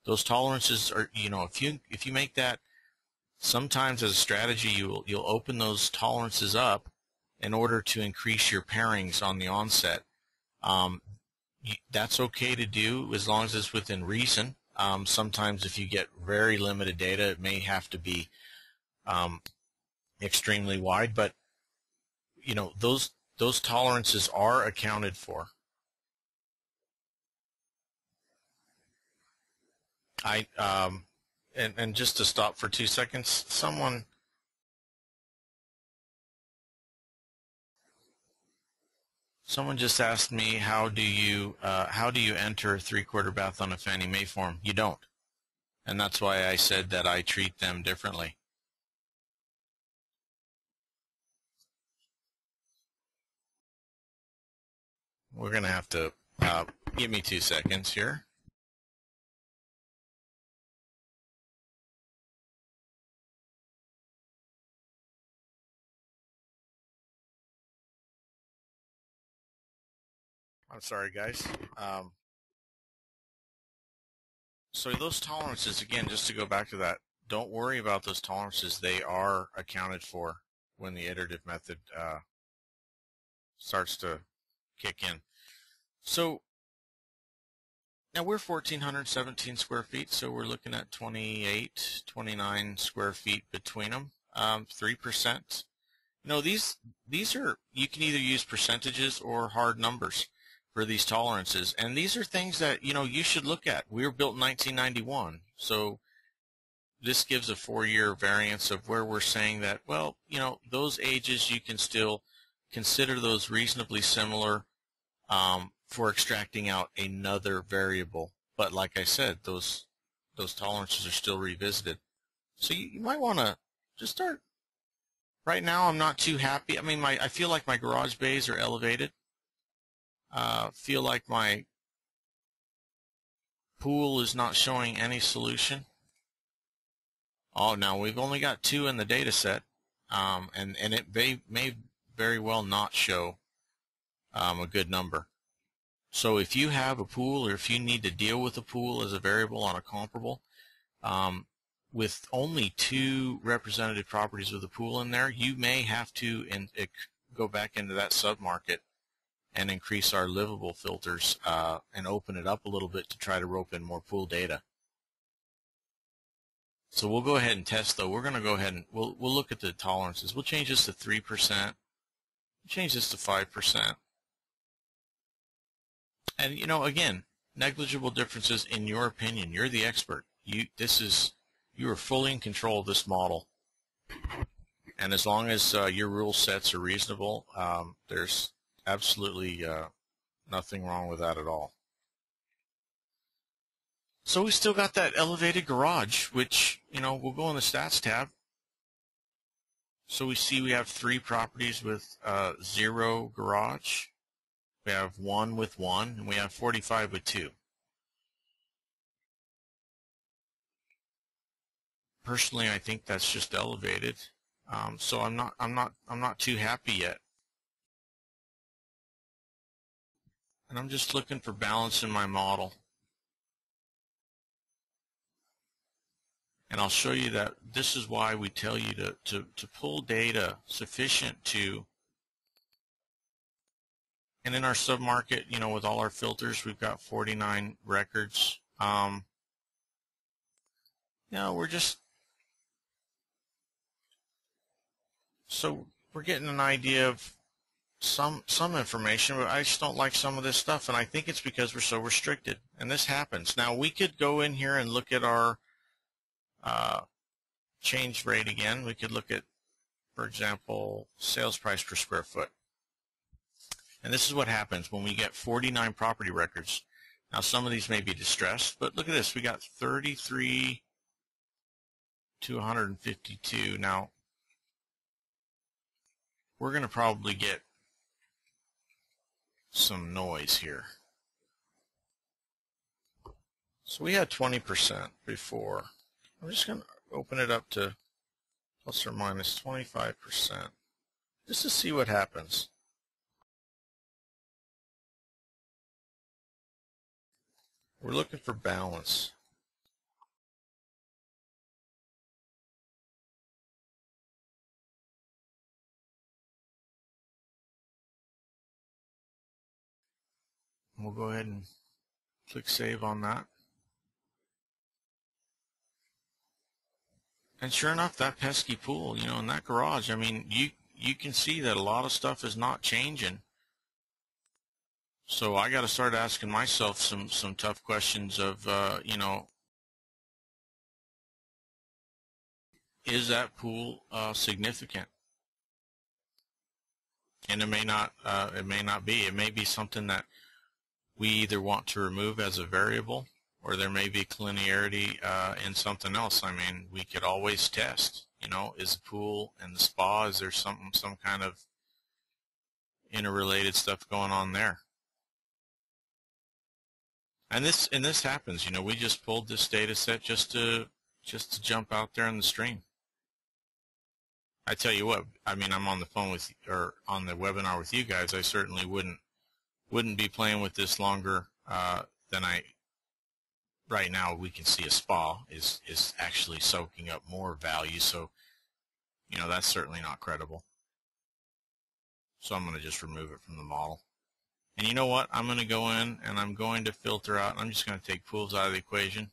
Those tolerances are, if you make that, sometimes as a strategy, you'll open those tolerances up in order to increase your pairings on the onset. That's okay to do as long as it's within reason. Sometimes if you get very limited data, it may have to be extremely wide, but those tolerances are accounted for. And just to stop for 2 seconds, someone just asked me, how do you enter a 3/4 bath on a Fannie Mae form? You don't, and that's why I said that I treat them differently. We're gonna have to give me 2 seconds here. I'm sorry, guys. So those tolerances, again, just to go back to that, don't worry about those tolerances. They are accounted for when the iterative method starts to kick in. So now we're 1,417 square feet, so we're looking at 28, 29 square feet between them, 3%. These are, you can either use percentages or hard numbers for these tolerances, and these are things that you should look at. We were built in 1991, so this gives a 4-year variance of where we're saying that, well, those ages, you can still consider those reasonably similar for extracting out another variable. But like I said, those tolerances are still revisited. So you might want to just start Right now, I'm not too happy. I mean, I feel like my garage bays are elevated. Feel like my pool is not showing any solution. Oh, now we've only got 2 in the data set, and it may very well not show a good number. So if you have a pool, or if you need to deal with a pool as a variable on a comparable, with only 2 representative properties with a pool in there, you may have to go back into that submarket and increase our livable filters and open it up a little bit to try to rope in more pool data. So we'll go ahead and test, though. We're going to go ahead and we'll look at the tolerances. We'll change this to 3%. Change this to 5%. And again, negligible differences in your opinion. You're the expert. You are fully in control of this model. And as long as your rule sets are reasonable, there's absolutely nothing wrong with that at all. So we still got that elevated garage, which, we'll go in the stats tab. So we see we have 3 properties with 0 garage. We have 1 with 1, and we have 45 with 2. Personally, I think that's just elevated. So I'm not too happy yet. And I'm just looking for balance in my model. And I'll show you that this is why we tell you to pull data sufficient to, and in our submarket, with all our filters, we've got 49 records. We're just, so we're getting an idea of some information, but I just don't like some of this stuff, and I think it's because we're so restricted, and this happens. Now we could go in here and look at our change rate again. We could look at, for example, sales price per square foot. And this is what happens when we get 49 property records. Now some of these may be distressed, but look at this. We got 33 to 152. Now we're going to probably get some noise here. So we had 20% before. I'm just going to open it up to plus or minus 25%, just to see what happens. We're looking for balance. We'll go ahead and click save on that. And sure enough, that pesky pool, in that garage, I mean, you can see that a lot of stuff is not changing. So I got to start asking myself some tough questions of, is that pool significant? And it may not be. It may be something that we either want to remove as a variable, or there may be collinearity in something else. I mean, we could always test, is the pool and the spa, is there some kind of interrelated stuff going on there? And this happens, we just pulled this data set just to jump out there in the stream. I tell you what, I mean, I'm on the phone with, or on the webinar with you guys, I certainly wouldn't be playing with this longer than right now. We can see a spa is actually soaking up more value, so that's certainly not credible. So I'm going to just remove it from the model. And you know what? I'm going to go in and I'm going to filter out. I'm just going to take pools out of the equation.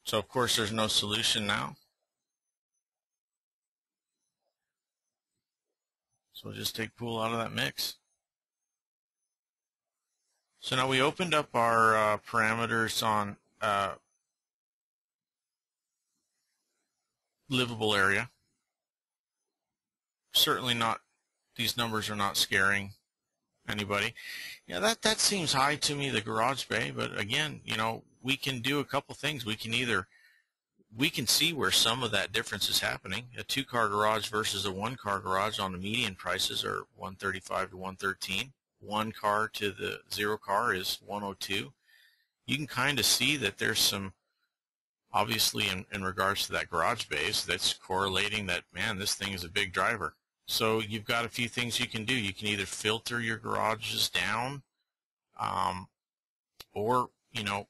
So of course there's no solution now. So we'll just take pool out of that mix. So now we opened up our parameters on livable area certainly not, these numbers are not scaring anybody. Yeah, that seems high to me, the garage bay, but again, you know, we can do a couple things. We can see where some of that difference is happening. A 2-car garage versus a 1-car garage on the median prices are 135 to 113. 1 car to the 0 car is 102. You can kind of see that there's some, obviously in regards to that garage base, that's correlating that, man, this thing is a big driver. So you've got a few things you can do. You can either filter your garages down, or, you know,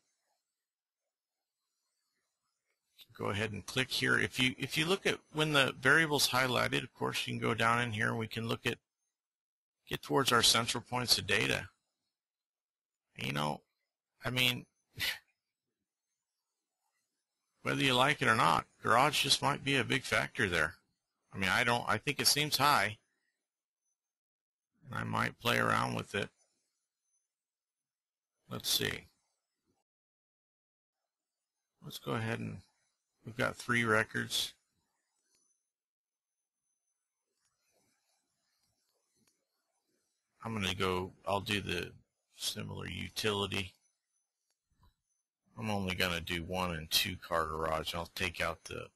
go ahead and click here. If you look at when the variable's highlighted, of course, you can go down in here and we can look at, get towards our central points of data. You know, I mean, whether you like it or not, garage just might be a big factor there. I mean, I think it seems high, and I might play around with it. Let's see. Let's go ahead and, we've got 3 records. I'm going to go, I'll do the similar utility. I'm only going to do 1 and 2 car garage. I'll take out the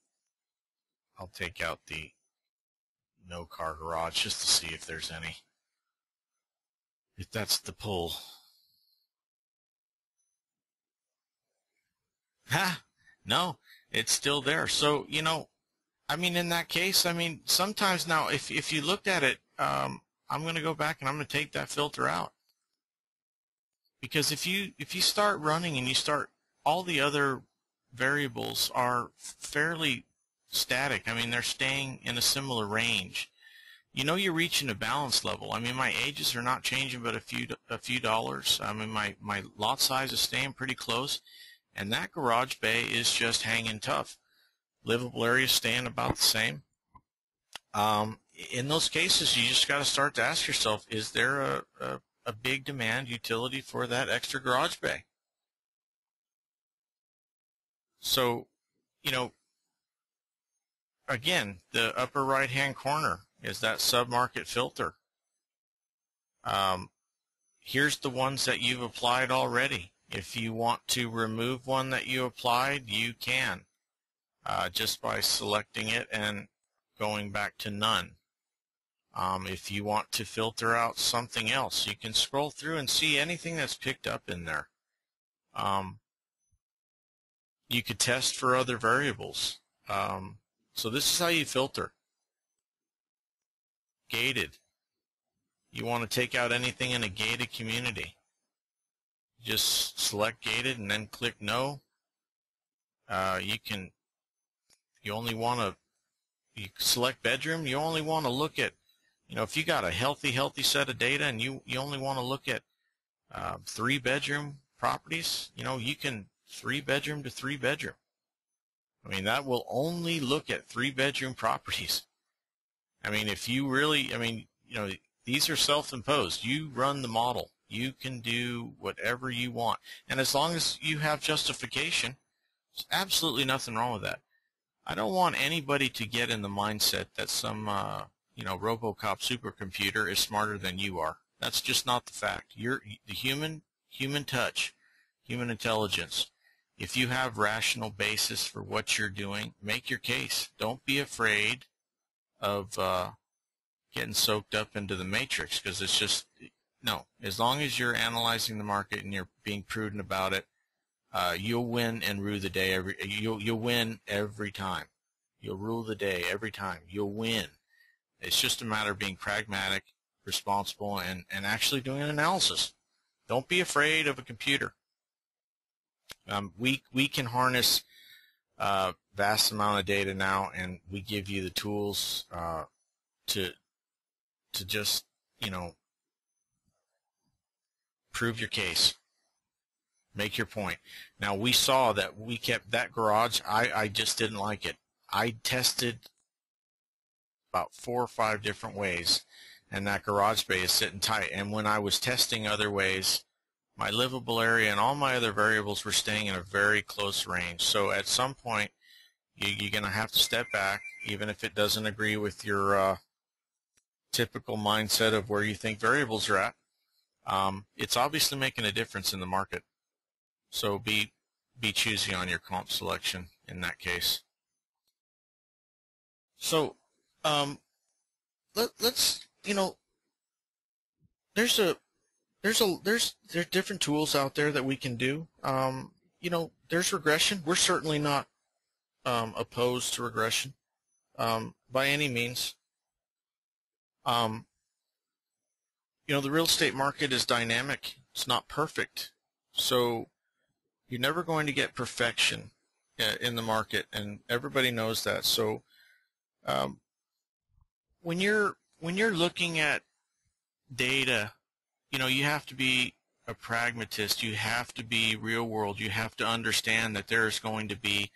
no car garage just to see if there's any, if that's the pull. Ha! No, it's still there. So, you know, I mean, in that case, I mean, sometimes now, if you looked at it, I'm going to go back and I'm going to take that filter out. Because if you start running and you start, all the other variables are fairly static. I mean, they're staying in a similar range. You know, you're reaching a balance level. I mean, my ages are not changing but a few dollars. I mean, my lot size is staying pretty close, and that garage bay is just hanging tough. Livable area is staying about the same. In those cases, you just got to start to ask yourself, is there a big demand utility for that extra garage bay? So, you know, again, the upper right-hand corner is that sub-market filter. Here's the ones that you've applied already. If you want to remove one that you applied, you can, just by selecting it and going back to none. If you want to filter out something else, you can scroll through and see anything that's picked up in there. You could test for other variables. So this is how you filter. Gated. You want to take out anything in a gated community. Just select gated and then click no. You only want to, you select bedroom, you only want to look at, you know, if you got a healthy set of data and you only want to look at 3-bedroom properties, you know, you can 3-bedroom to 3-bedroom. I mean, that will only look at 3-bedroom properties. I mean, if you really, I mean, you know, these are self-imposed. You run the model. You can do whatever you want. And as long as you have justification, there's absolutely nothing wrong with that. I don't want anybody to get in the mindset that some, you know, RoboCop supercomputer is smarter than you are. That's just not the fact. You're the human touch, human intelligence. If you have rational basis for what you're doing, make your case. Don't be afraid of getting soaked up into the matrix, because it's just, no. As long as you're analyzing the market and you're being prudent about it, you'll win and rue the day. You'll win every time. You'll rule the day every time. You'll win. It's just a matter of being pragmatic, responsible, and actually doing an analysis. Don't be afraid of a computer. We can harness vast amount of data now, and we give you the tools to just, you know, prove your case, make your point. Now, we saw that we kept that garage. I just didn't like it. I tested about 4 or 5 different ways, and that garage bay is sitting tight. And when I was testing other ways, my livable area and all my other variables were staying in a very close range. So at some point, you're going to have to step back, even if it doesn't agree with your typical mindset of where you think variables are at, it's obviously making a difference in the market. So be choosy on your comp selection in that case. So let's, there's different tools out there that we can do. There's regression. We're certainly not opposed to regression by any means. The real estate market is dynamic. It's not perfect. So you're never going to get perfection in the market, and everybody knows that. So when you're looking at data, you have to be a pragmatist. You have to be real world. You have to understand that there's going to be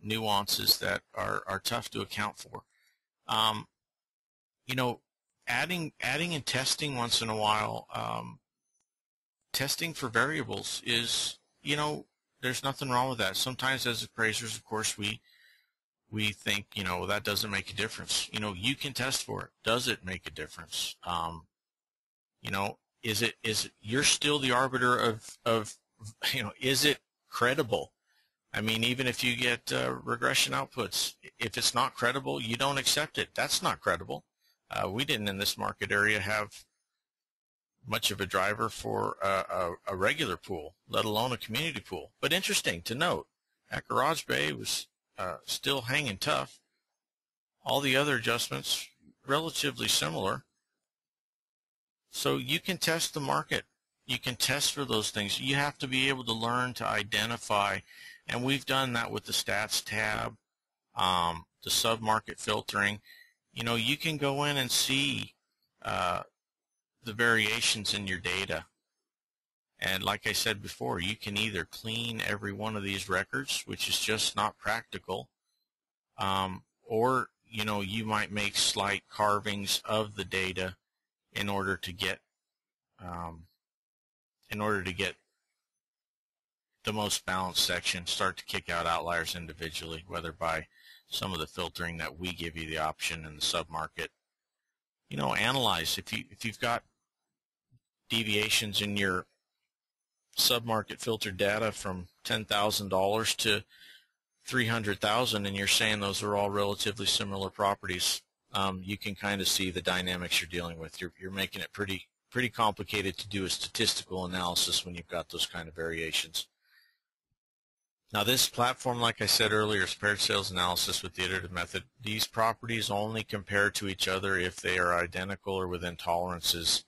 nuances that are tough to account for. Adding and testing once in a while, testing for variables is, there's nothing wrong with that. Sometimes as appraisers, of course, we think, that doesn't make a difference. You can test for it. Does it make a difference? Is it you're still the arbiter of is it credible? I mean, even if you get regression outputs, if it's not credible, you don't accept it. That's not credible. We didn't in this market area have much of a driver for a regular pool, let alone a community pool. But interesting to note, at Garage Bay was still hanging tough. All the other adjustments relatively similar. So you can test the market. You can test for those things. You have to be able to learn to identify, and we've done that with the stats tab, the sub-market filtering. You can go in and see the variations in your data. And like I said before, you can either clean every one of these records, which is just not practical, or you might make slight carvings of the data in order to get the most balanced section, start to kick out outliers individually, whether by some of the filtering that we give you the option in the sub-market. Analyze. If you've got deviations in your sub-market filtered data from $10,000 to $300,000, and you're saying those are all relatively similar properties, you can kind of see the dynamics you're dealing with. You're making it pretty complicated to do a statistical analysis when you've got those kind of variations. Now this platform, like I said earlier, is paired sales analysis with the iterative method. These properties only compare to each other if they are identical or within tolerances,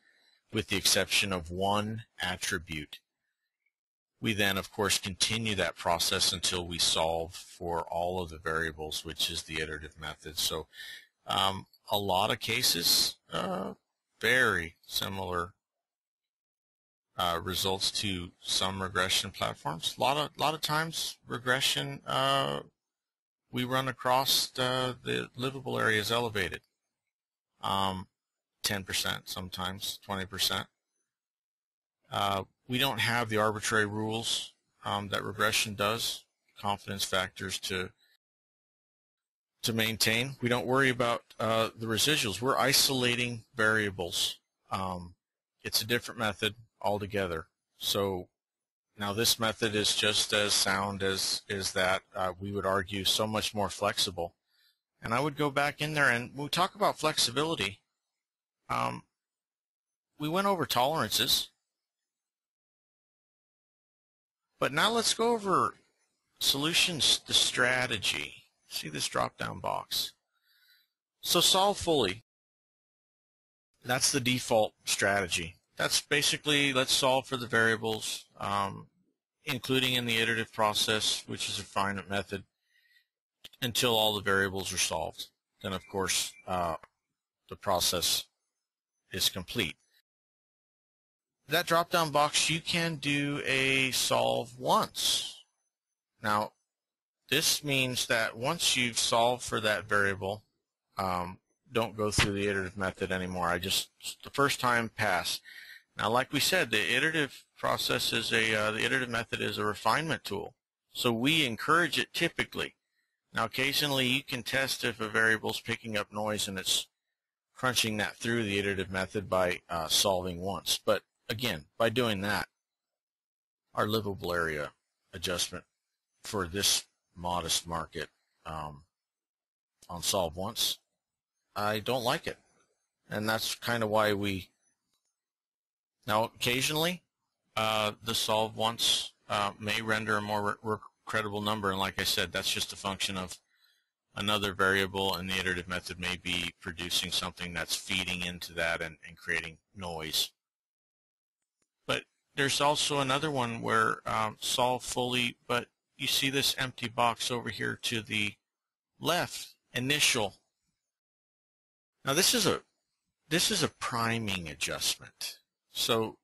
with the exception of one attribute. We then, of course, continue that process until we solve for all of the variables, which is the iterative method. So a lot of cases, very similar results to some regression platforms. A lot of times regression, we run across the livable area is elevated, 10%, sometimes 20%. We don't have the arbitrary rules that regression does, confidence factors to maintain. We don't worry about the residuals. We're isolating variables. It's a different method altogether. So now this method is just as sound as that. We would argue so much more flexible. And I would go back in there, and when we talk about flexibility, we went over tolerances. But now let's go over solutions, the strategy. See this drop-down box. So solve fully. That's the default strategy. That's basically, let's solve for the variables, including in the iterative process, which is a refinement method, until all the variables are solved. Then, of course, the process is complete. That drop-down box, you can do a solve once. Now, this means that once you've solved for that variable, don't go through the iterative method anymore. The first time, pass. Now, like we said, the iterative process is the iterative method is a refinement tool. So we encourage it typically. Now, occasionally you can test if a variable is picking up noise and it's crunching that through the iterative method by solving once. But again, by doing that, our livable area adjustment for this modest market on solve once, I don't like it. And that's kind of why we, now occasionally the solve once may render a more credible number, and like I said, that's just a function of another variable, and the iterative method may be producing something that's feeding into that and creating noise. But there's also another one where solve fully, but you see this empty box over here to the left, initial. Now this is a priming adjustment. So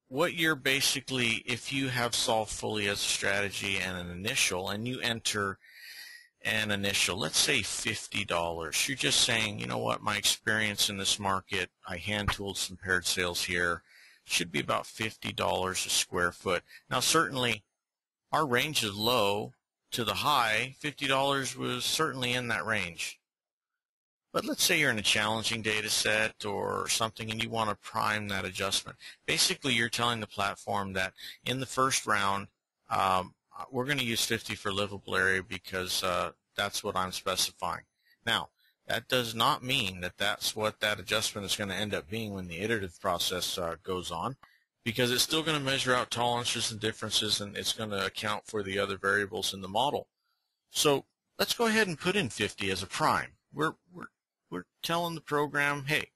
what you're basically, if you have solve fully as a strategy and an initial, and you enter an initial, let's say $50, you're just saying, you know what, my experience in this market, I hand tooled some paired sales here, should be about $50 a square foot. Now certainly our range is low to the high. $50 was certainly in that range. But let's say you're in a challenging data set or something and you want to prime that adjustment. Basically, you're telling the platform that in the first round, we're going to use 50 for livable area because that's what I'm specifying. Now, that does not mean that that's what that adjustment is going to end up being when the iterative process goes on, because it's still going to measure out tolerances and differences, and it's going to account for the other variables in the model. So let's go ahead and put in 50 as a prime. We're telling the program, hey,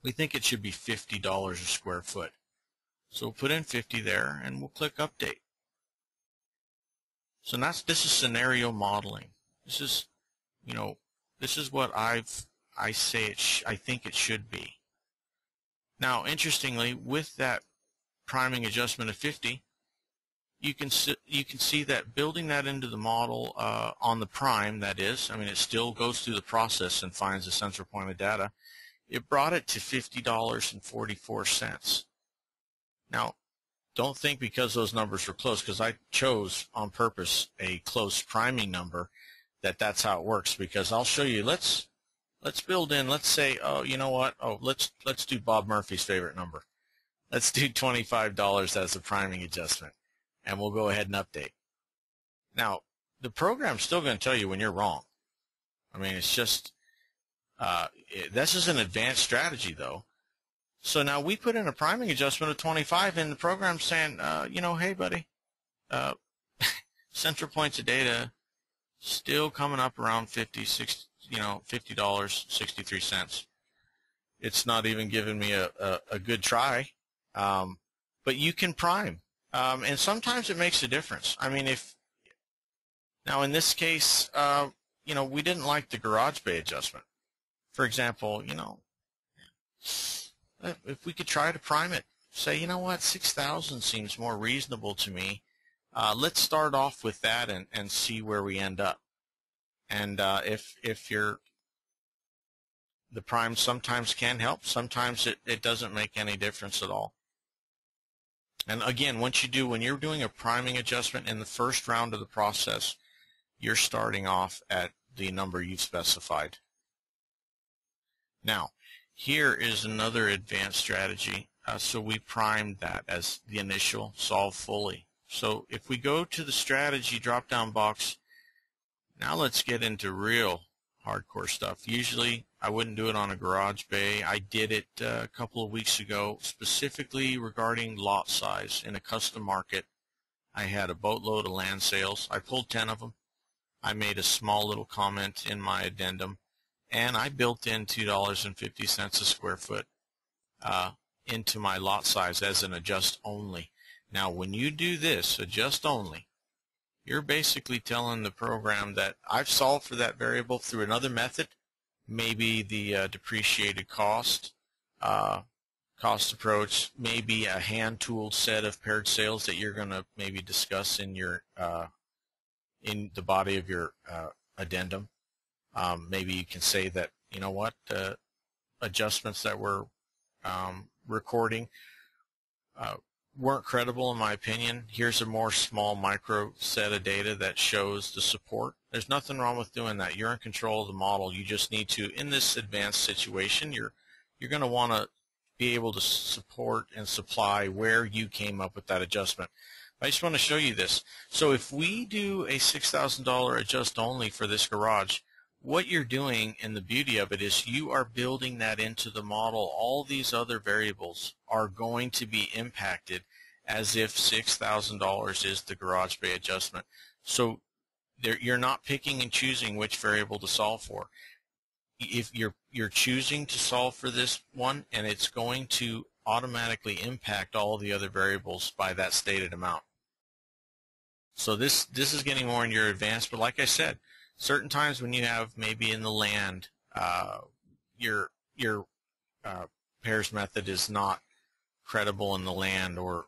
we think it should be $50 a square foot. So we'll put in 50 there, and we'll click Update. So this is scenario modeling. This is, you know, this is what I think it should be. Now, interestingly, with that priming adjustment of 50, you can see that building that into the model on the prime, that is, I mean, it still goes through the process and finds the central point of data. It brought it to $50.44. Now, don't think because those numbers were close, because I chose on purpose a close priming number, that's how it works, because I'll show you. Let's build in, let's say, oh, you know what, oh, let's do Bob Murphy's favorite number. Let's do $25 as a priming adjustment, and we'll go ahead and update. Now, the program's still going to tell you when you're wrong. I mean, it's just, this is an advanced strategy, though. So now we put in a priming adjustment of 25, and the program's saying, you know, hey, buddy, central points of data still coming up around $50.63. It's not even giving me a good try, but you can prime, and sometimes it makes a difference. I mean, now in this case, you know, we didn't like the garage bay adjustment. For example, you know, if we could try to prime it, say, you know what, 6,000 seems more reasonable to me. Let's start off with that and see where we end up. And if the prime sometimes can help, sometimes it doesn't make any difference at all. And again, when you're doing a priming adjustment in the first round of the process, you're starting off at the number you've specified. Now, here is another advanced strategy. So we primed that as the initial solve fully. So if we go to the strategy drop-down box, now let's get into real hardcore stuff. Usually I wouldn't do it on a garage bay. I did it a couple of weeks ago specifically regarding lot size in a custom market. I had a boatload of land sales. I pulled 10 of them. I made a small little comment in my addendum, and I built in $2.50 a square foot into my lot size as an adjust only. Now, when you do this, adjust only, you're basically telling the program that I've solved for that variable through another method, maybe the depreciated cost approach, maybe a hand-tooled set of paired sales that you're going to maybe discuss in your in the body of your addendum. Maybe you can say that, you know what, adjustments that we're recording, weren't credible in my opinion. Here's a more small micro set of data that shows the support. There's nothing wrong with doing that. You're in control of the model. You just need to, in this advanced situation, you're going to want to be able to support and supply where you came up with that adjustment. I just want to show you this. So if we do a $6,000 adjust only for this garage, what you're doing, and the beauty of it, is you are building that into the model. All these other variables are going to be impacted as if $6,000 is the garage bay adjustment. So you're not picking and choosing which variable to solve for. If you're choosing to solve for this one, and it's going to automatically impact all the other variables by that stated amount. So this is getting more in your advanced, but like I said, certain times when you have maybe in the land, your pairs method is not credible in the land, or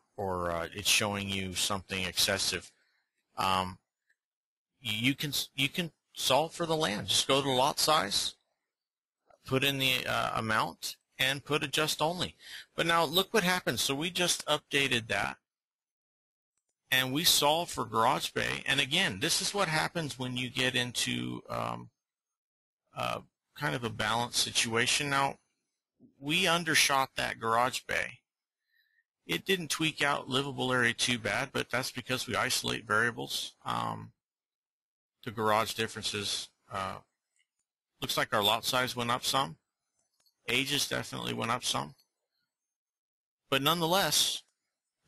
it's showing you something excessive. You can solve for the land. Just go to lot size, put in the amount, and put adjust only. But now look what happens. So we just updated that, and we solve for garage bay. And again, this is what happens when you get into kind of a balanced situation. Now, we undershot that garage bay. It didn't tweak out livable area too bad, but that's because we isolate variables. The garage differences, looks like our lot size went up some. Ages definitely went up some. But nonetheless,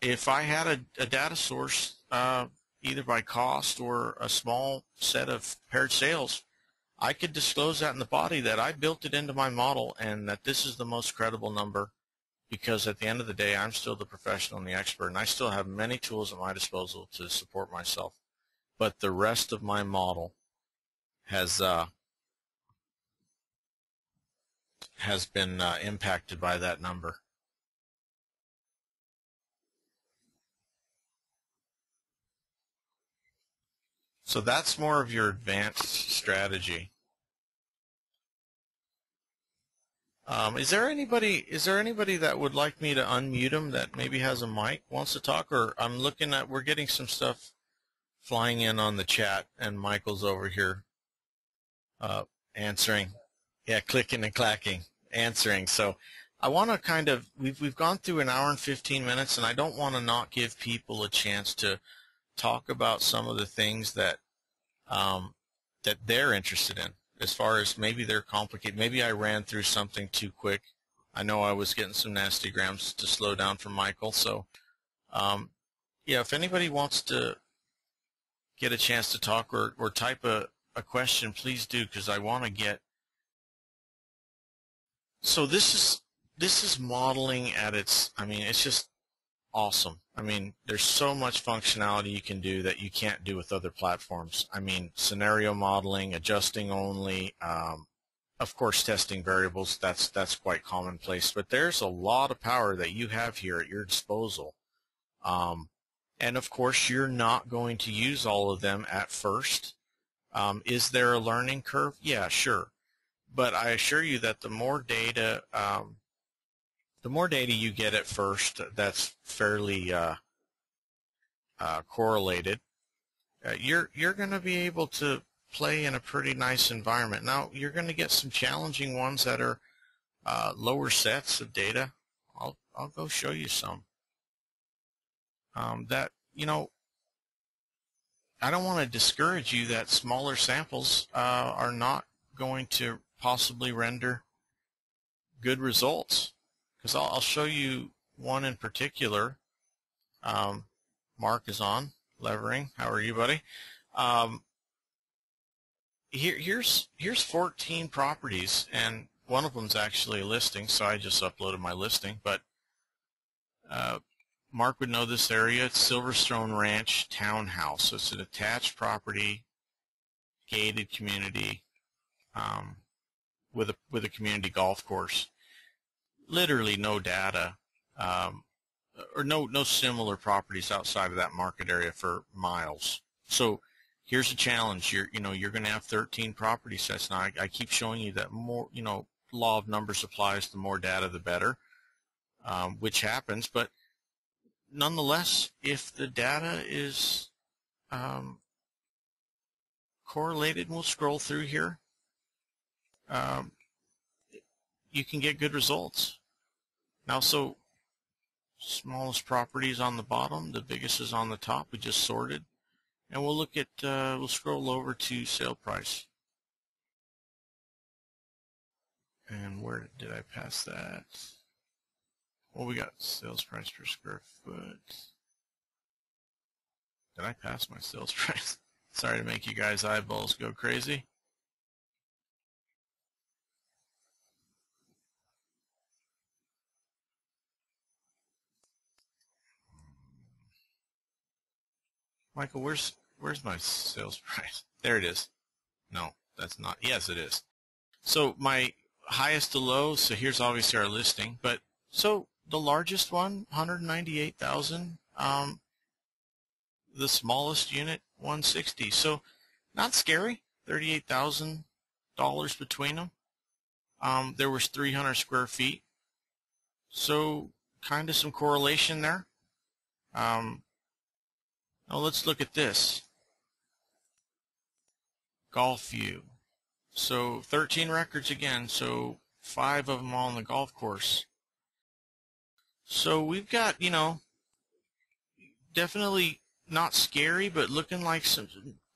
if I had a data source, either by cost or a small set of paired sales, I could disclose that in the body that I built it into my model and that this is the most credible number, because at the end of the day, I'm still the professional and the expert, and I still have many tools at my disposal to support myself. But the rest of my model has been impacted by that number. So that's more of your advanced strategy. Is there anybody that would like me to unmute them that maybe has a mic, wants to talk? Or I'm looking at, we're getting some stuff flying in on the chat, and Michael's over here answering. Yeah, clicking and clacking, answering. So I want to kind of, we've gone through an hour and 15 minutes, and I don't want to not give people a chance to talk about some of the things that that they're interested in, as far as maybe they're complicated. Maybe I ran through something too quick. I know I was getting some nasty grams to slow down from Michael. So yeah, if anybody wants to get a chance to talk or type a question, please do, because I want to get. So this is modeling at its, I mean, it's just awesome. I mean, there's so much functionality you can do that you can't do with other platforms. I mean, scenario modeling, adjusting only, of course testing variables, that's quite commonplace, but there's a lot of power that you have here at your disposal. And of course, you're not going to use all of them at first. Is there a learning curve? Yeah, sure. But I assure you that the more data you get at first, that's fairly correlated, you're going to be able to play in a pretty nice environment. Now, you're going to get some challenging ones that are lower sets of data. I'll go show you some. That, you know, I don't want to discourage you that smaller samples are not going to possibly render good results, because I'll show you one in particular. Mark is on, levering. How are you, buddy? Here's 14 properties, and one of them's actually a listing, so I just uploaded my listing. But Mark would know this area. It's Silverstone Ranch Townhouse. So it's an attached property, gated community, with a community golf course. Literally no data, or no similar properties outside of that market area for miles. So here's a challenge. You're going to have 13 property sets. Now I keep showing you that more, law of numbers applies. The more data, the better, which happens. But nonetheless, if the data is correlated, we'll scroll through here, you can get good results. Now, so smallest property is on the bottom, the biggest is on the top. We just sorted, and we'll look at, we'll scroll over to sale price. And where did I pass that? Well, we got sales price per square foot. Did I pass my sales price? Sorry to make you guys' eyeballs go crazy. Michael, where's my sales price? There it is. No, that's not. Yes, it is. So my highest to low, so here's obviously our listing, but so the largest one, 198,000. The smallest unit, 160. So not scary. $38,000 between them. There was 300 square feet. So kind of some correlation there. Now let's look at this. Golf view. So 13 records again, so 5 of them all on the golf course. So we've got, you know, definitely not scary, but looking like some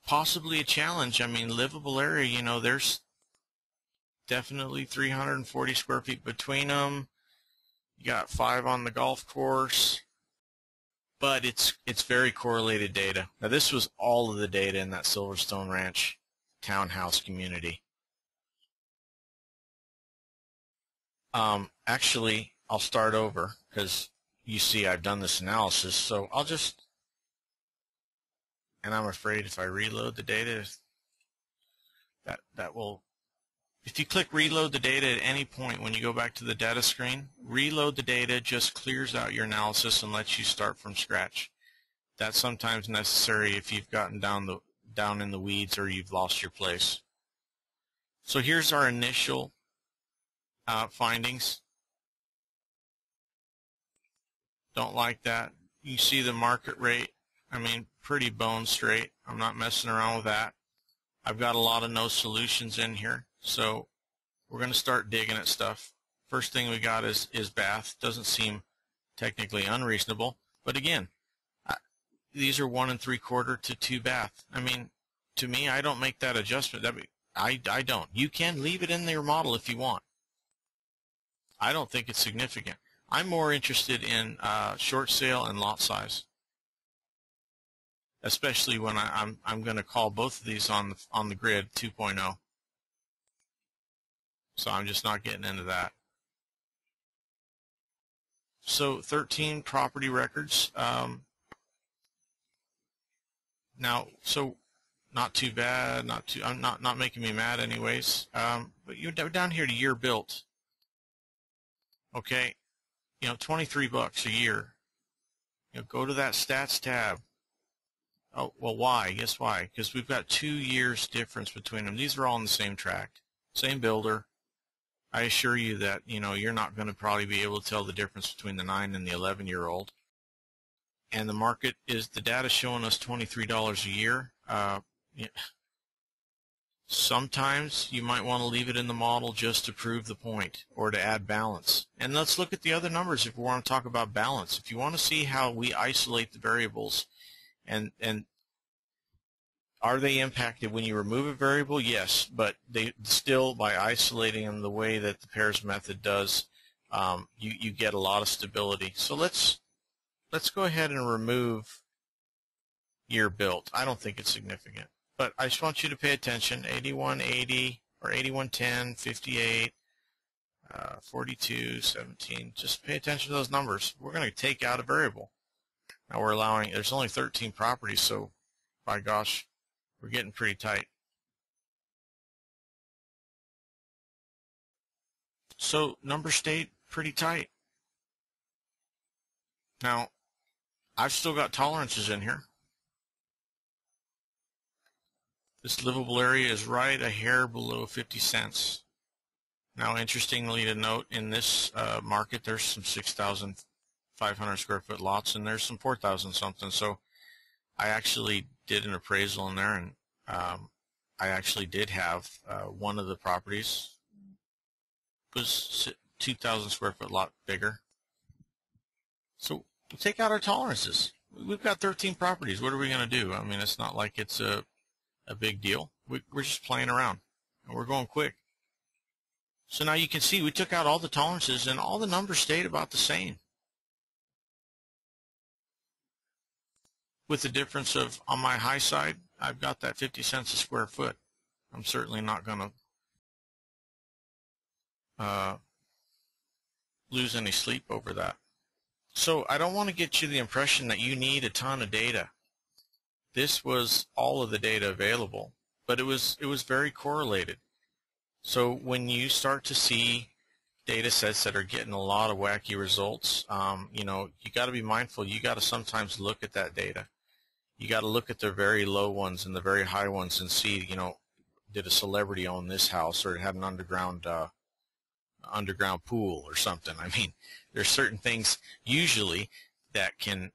possibly a challenge. I mean, livable area, you know, there's definitely 340 square feet between them. You got 5 on the golf course, but it's very correlated data. Now, this was all of the data in that Silverstone Ranch townhouse community. Actually, I'll start over because you see I've done this analysis, so I'll just, and I'm afraid if I reload the data, that will, if you click reload the data at any point when you go back to the data screen, reload the data just clears out your analysis and lets you start from scratch. That's sometimes necessary if you've gotten down in the weeds or you've lost your place. So here's our initial findings. Don't like that. You see the market rate. I mean, pretty bone straight. I'm not messing around with that. I've got a lot of no solutions in here, so we're going to start digging at stuff. First thing we got is bath. Doesn't seem technically unreasonable, but again, these are 1 3/4 to 2 bath. I mean, to me, I don't make that adjustment. I don't. You can leave it in your model if you want. I don't think it's significant. I'm more interested in short sale and lot size, especially when I'm going to call both of these on the grid 2.0. So I'm just not getting into that. So 13 property records. Now, so not too bad. I'm not making me mad anyways. But you're down here to year built. Okay, you know, $23 a year. You know, go to that stats tab. Oh, well, why? Guess why? Because we've got 2 years difference between them. These are all in the same tract, same builder. I assure you that, you know, you're not going to probably be able to tell the difference between the 9 and the 11-year-old. And the market is, the data showing us $23 a year. Yeah. Sometimes you might want to leave it in the model just to prove the point or to add balance. And let's look at the other numbers if we want to talk about balance. If you want to see how we isolate the variables and are they impacted when you remove a variable? Yes, but they still, by isolating them the way that the pairs method does, you get a lot of stability. So let's go ahead and remove year built. I don't think it's significant. But I just want you to pay attention, 8180 or 8110, 58, 42, 17. Just pay attention to those numbers. We're going to take out a variable. Now we're allowing, there's only 13 properties, so by gosh, we're getting pretty tight. So numbers stayed pretty tight. Now, I've still got tolerances in here. This livable area is right a hair below 50 cents. Now, interestingly to note, in this market, there's some 6,000 500 square foot lots, and there's some 4,000 something. So I actually did an appraisal in there, and I actually did have one of the properties was 2,000 square foot lot bigger. So we take out our tolerances. We've got 13 properties. What are we going to do? I mean, it's not like it's a big deal. We're just playing around, and we're going quick. So now you can see we took out all the tolerances, and all the numbers stayed about the same, with the difference of, on my high side, I've got that 50 cents a square foot. I'm certainly not going to lose any sleep over that. So I don't want to get you the impression that you need a ton of data. This was all of the data available, but it was very correlated. So when you start to see data sets that are getting a lot of wacky results, you know, you got to be mindful. You got to sometimes look at that data. You got to look at the very low ones and the very high ones and see, you know, did a celebrity own this house, or it had an underground pool or something. I mean, there's certain things usually that can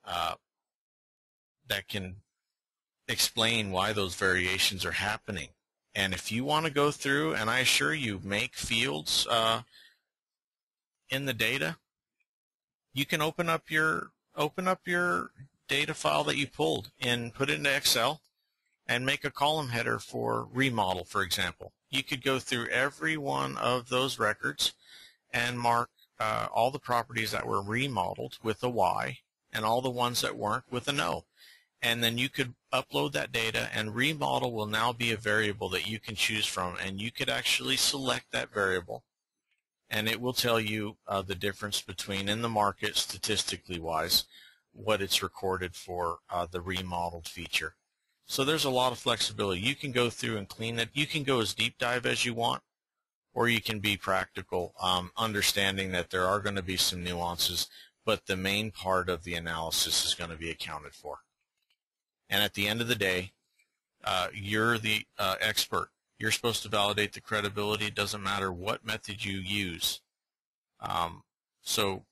explain why those variations are happening. And if you want to go through, and I assure you, make fields in the data, you can open up your data file that you pulled and put it into Excel and make a column header for remodel, for example. You could go through every one of those records and mark all the properties that were remodeled with a Y and all the ones that weren't with an O. And then you could upload that data, and remodel will now be a variable that you can choose from, and you could actually select that variable, and it will tell you the difference between, in the market statistically wise, what it's recorded for the remodeled feature. So there's a lot of flexibility. You can go through and clean it. You can go as deep dive as you want, or you can be practical, understanding that there are going to be some nuances, but the main part of the analysis is going to be accounted for. And at the end of the day, you're the expert. You're supposed to validate the credibility. It doesn't matter what method you use. So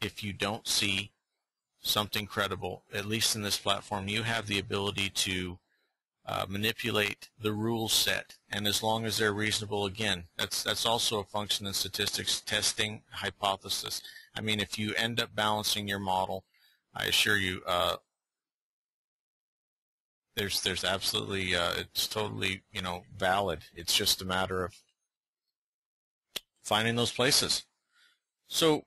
if you don't see something credible, at least in this platform, you have the ability to manipulate the rule set. And as long as they're reasonable, again, that's also a function in statistics, testing hypothesis. I mean, if you end up balancing your model, I assure you, there's absolutely, it's totally, you know, valid. It's just a matter of finding those places. So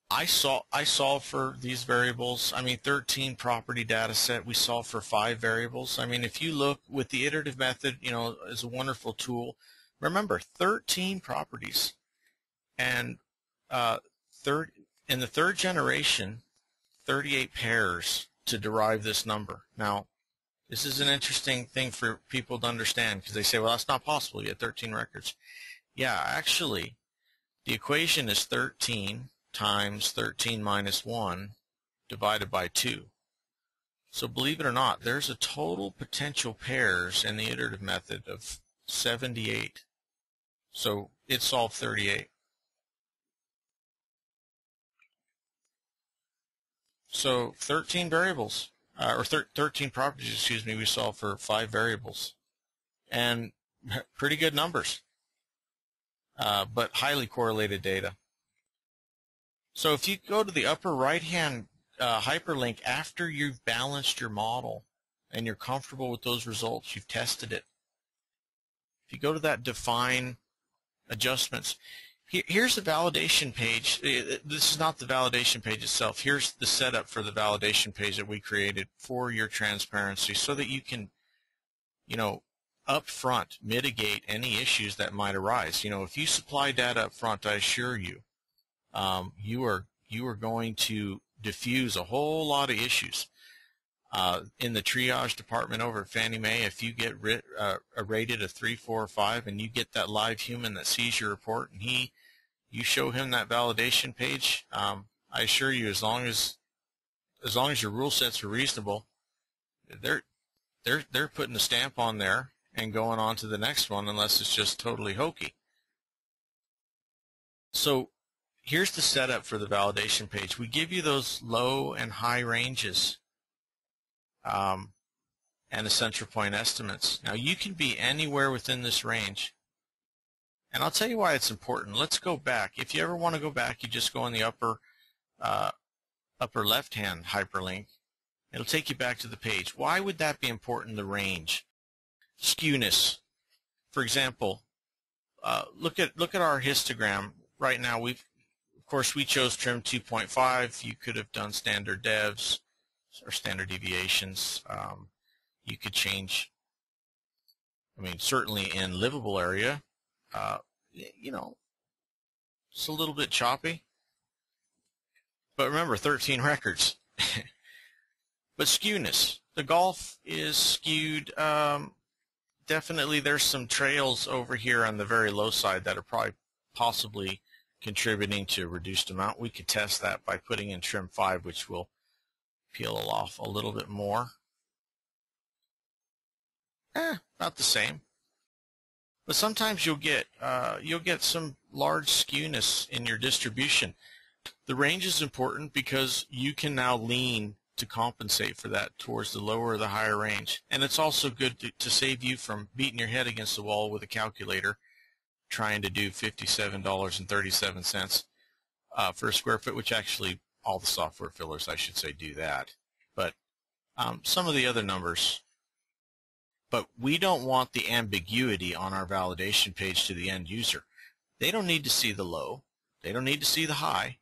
I solve for these variables. I mean, 13 property data set. We solve for 5 variables. I mean, if you look with the iterative method, you know, is a wonderful tool. Remember, 13 properties, and in the third generation, 38 pairs to derive this number. Now, this is an interesting thing for people to understand, because they say, well, that's not possible. You have 13 records. Yeah, actually, the equation is 13 times 13 minus 1 divided by 2. So believe it or not, there's a total potential pairs in the iterative method of 78. So it solved 38. So 13 variables. Or 13 properties, excuse me, we solved for 5 variables. And pretty good numbers, but highly correlated data. So if you go to the upper right-hand hyperlink after you've balanced your model and you're comfortable with those results, you've tested it. If you go to that define adjustments, here's the validation page. This is not the validation page itself. Here's the setup for the validation page that we created for your transparency, so that you can, you know, up front mitigate any issues that might arise. You know, if you supply data up front, I assure you, you are going to diffuse a whole lot of issues. In the triage department over at Fannie Mae, if you get rated a 3, 4, or 5, and you get that live human that sees your report, and you show him that validation page, I assure you, as long as your rule sets are reasonable, they're putting a stamp on there and going on to the next one, unless it's just totally hokey. So here's the setup for the validation page. We give you those low and high ranges and the central point estimates. Now you can be anywhere within this range. And I'll tell you why it's important. Let's go back. If you ever want to go back, you just go in the upper left-hand hyperlink. It'll take you back to the page. Why would that be important, the range? Skewness. For example, look at our histogram. Right now, of course, we chose trim 2.5. You could have done standard devs or standard deviations. You could change, I mean, certainly in livable area, you know, it's a little bit choppy. But remember, 13 records. But skewness. The golf is skewed. Definitely there's some trails over here on the very low side that are probably possibly contributing to a reduced amount. We could test that by putting in trim 5, which will peel off a little bit more. About the same. But sometimes you'll get some large skewness in your distribution. The range is important because you can now lean to compensate for that towards the lower or the higher range. And it's also good to save you from beating your head against the wall with a calculator trying to do $57.37 for a square foot, which actually all the software fillers, I should say, do that. But some of the other numbers. But we don't want the ambiguity on our validation page to the end user. They don't need to see the low. They don't need to see the high.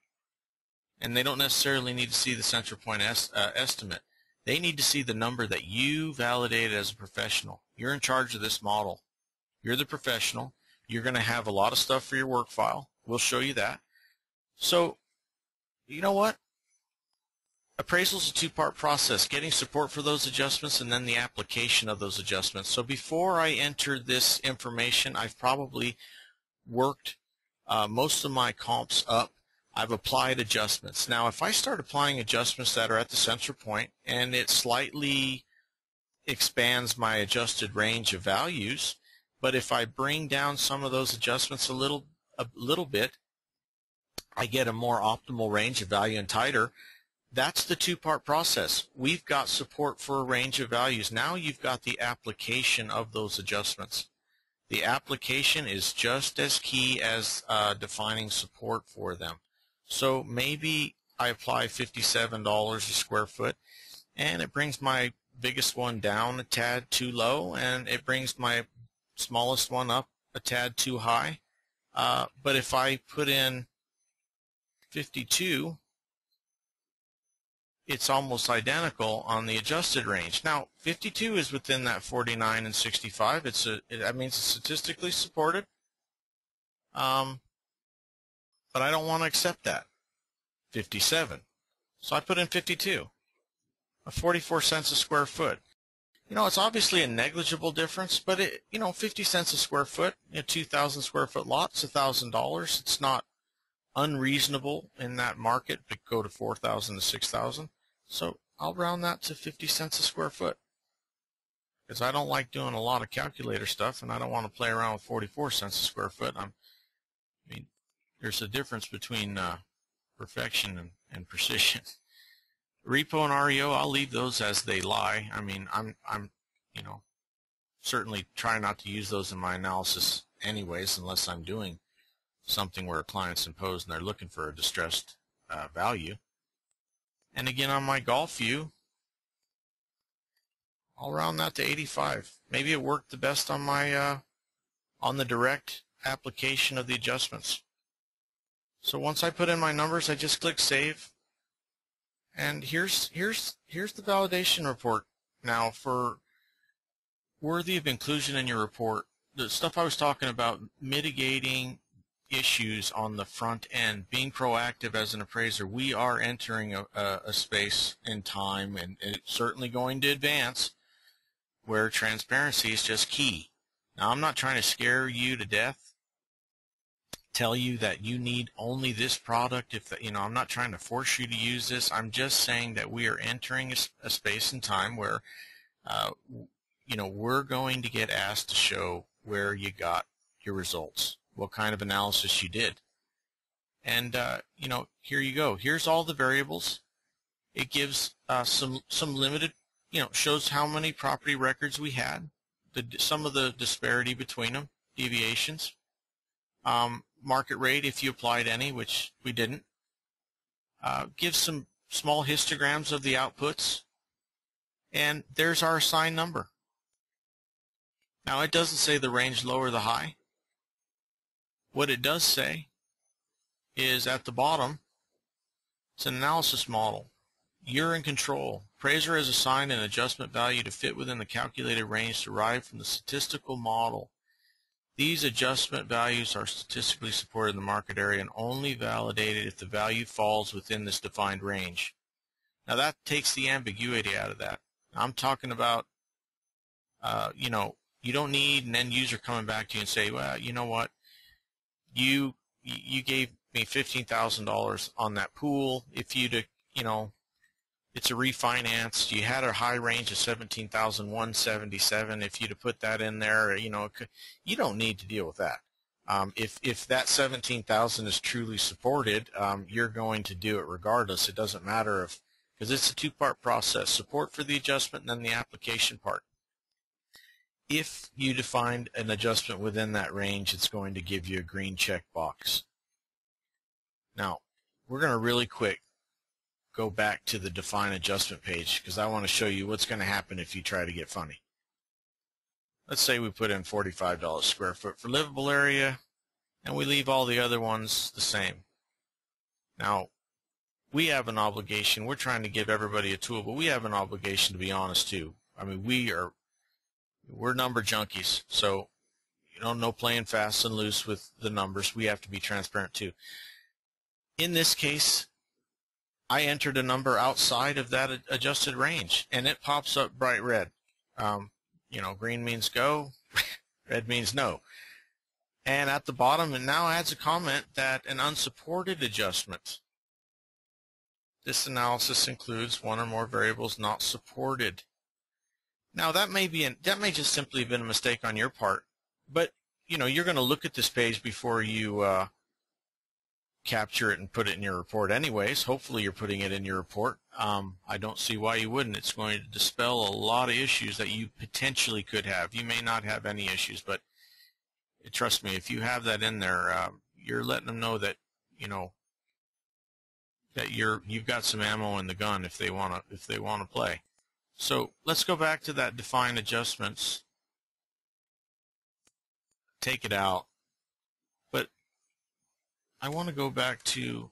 And they don't necessarily need to see the central point estimate. They need to see the number that you validated as a professional. You're in charge of this model. You're the professional. You're going to have a lot of stuff for your work file. We'll show you that. So, you know what? Appraisal is a two-part process, getting support for those adjustments and then the application of those adjustments. So before I enter this information, I've probably worked most of my comps up. I've applied adjustments. Now, if I start applying adjustments that are at the central point and it slightly expands my adjusted range of values, but if I bring down some of those adjustments a little bit, I get a more optimal range of value and tighter. That's the two-part process. We've got support for a range of values. Now you've got the application of those adjustments. The application is just as key as defining support for them. So maybe I apply $57 a square foot, and it brings my biggest one down a tad too low, and it brings my smallest one up a tad too high. But if I put in 52, it's almost identical on the adjusted range. Now, 52 is within that 49 and 65. That means it's statistically supported. But I don't want to accept that. 57. So I put in 52. 44 cents a square foot. You know, it's obviously a negligible difference, but 50 cents a square foot, 2,000 square foot lot, it's $1,000. It's not unreasonable in that market to go to 4,000 to 6,000. So I'll round that to 50 cents a square foot because I don't like doing a lot of calculator stuff, and I don't want to play around with 44 cents a square foot. I mean, there's a difference between perfection and precision. Repo and REO, I'll leave those as they lie. I mean, I'm certainly trying not to use those in my analysis anyways, unless I'm doing something where a client's imposed and they're looking for a distressed value. And again, on my golf view, I'll round that to 85. Maybe it worked the best on my on the direct application of the adjustments. So once I put in my numbers, I just click Save. And here's the validation report. Now, for worthy of inclusion in your report, the stuff I was talking about, mitigating issues on the front end, being proactive as an appraiser, we are entering a space in time, and it's certainly going to advance, where transparency is just key. Now, I'm not trying to scare you to death, tell you that you need only this product. I'm not trying to force you to use this. I'm just saying that we are entering a space in time where we're going to get asked to show where you got your results, what kind of analysis you did. And you know, here you go. Here's all the variables. It gives some limited, you know, shows how many property records we had, some of the disparity between them, deviations, market rate if you applied any, which we didn't. Gives some small histograms of the outputs, and there's our assigned number. Now it doesn't say the range low or the high. What it does say is at the bottom, it's an analysis model. You're in control. Appraiser has assigned an adjustment value to fit within the calculated range derived from the statistical model. These adjustment values are statistically supported in the market area and only validated if the value falls within this defined range. Now that takes the ambiguity out of that. I'm talking about, you know, you don't need an end user coming back to you and say, well, you know what, you gave me $15,000 on that pool. If you'd, you know, it's a refinance. You had a high range of 17,177. If you'd have put that in there, you know, you don't need to deal with that. If that 17,000 is truly supported, you're going to do it regardless. It doesn't matter if, because it's a two-part process: support for the adjustment and then the application part. If you defined an adjustment within that range, it's going to give you a green check box. Now, we're going to really quick go back to the define adjustment page because I want to show you what's going to happen if you try to get funny. Let's say we put in $45 square foot for livable area and we leave all the other ones the same. Now, we have an obligation. We're trying to give everybody a tool, but we have an obligation to be honest too. I mean, we're number junkies, so you know, no playing fast and loose with the numbers. We have to be transparent too. In this case, I entered a number outside of that adjusted range, and it pops up bright red. You know, green means go, red means no. And at the bottom, it now adds a comment that an unsupported adjustment. This analysis includes one or more variables not supported. Now that may just simply have been a mistake on your part, but you know, you're going to look at this page before you capture it and put it in your report anyways. Hopefully you're putting it in your report. I don't see why you wouldn't. It's going to dispel a lot of issues that you potentially could have. You may not have any issues, but trust me, if you have that in there, you're letting them know that, you know, that you've got some ammo in the gun if they want to play. So let's go back to that define adjustments. Take it out. But I want to go back to,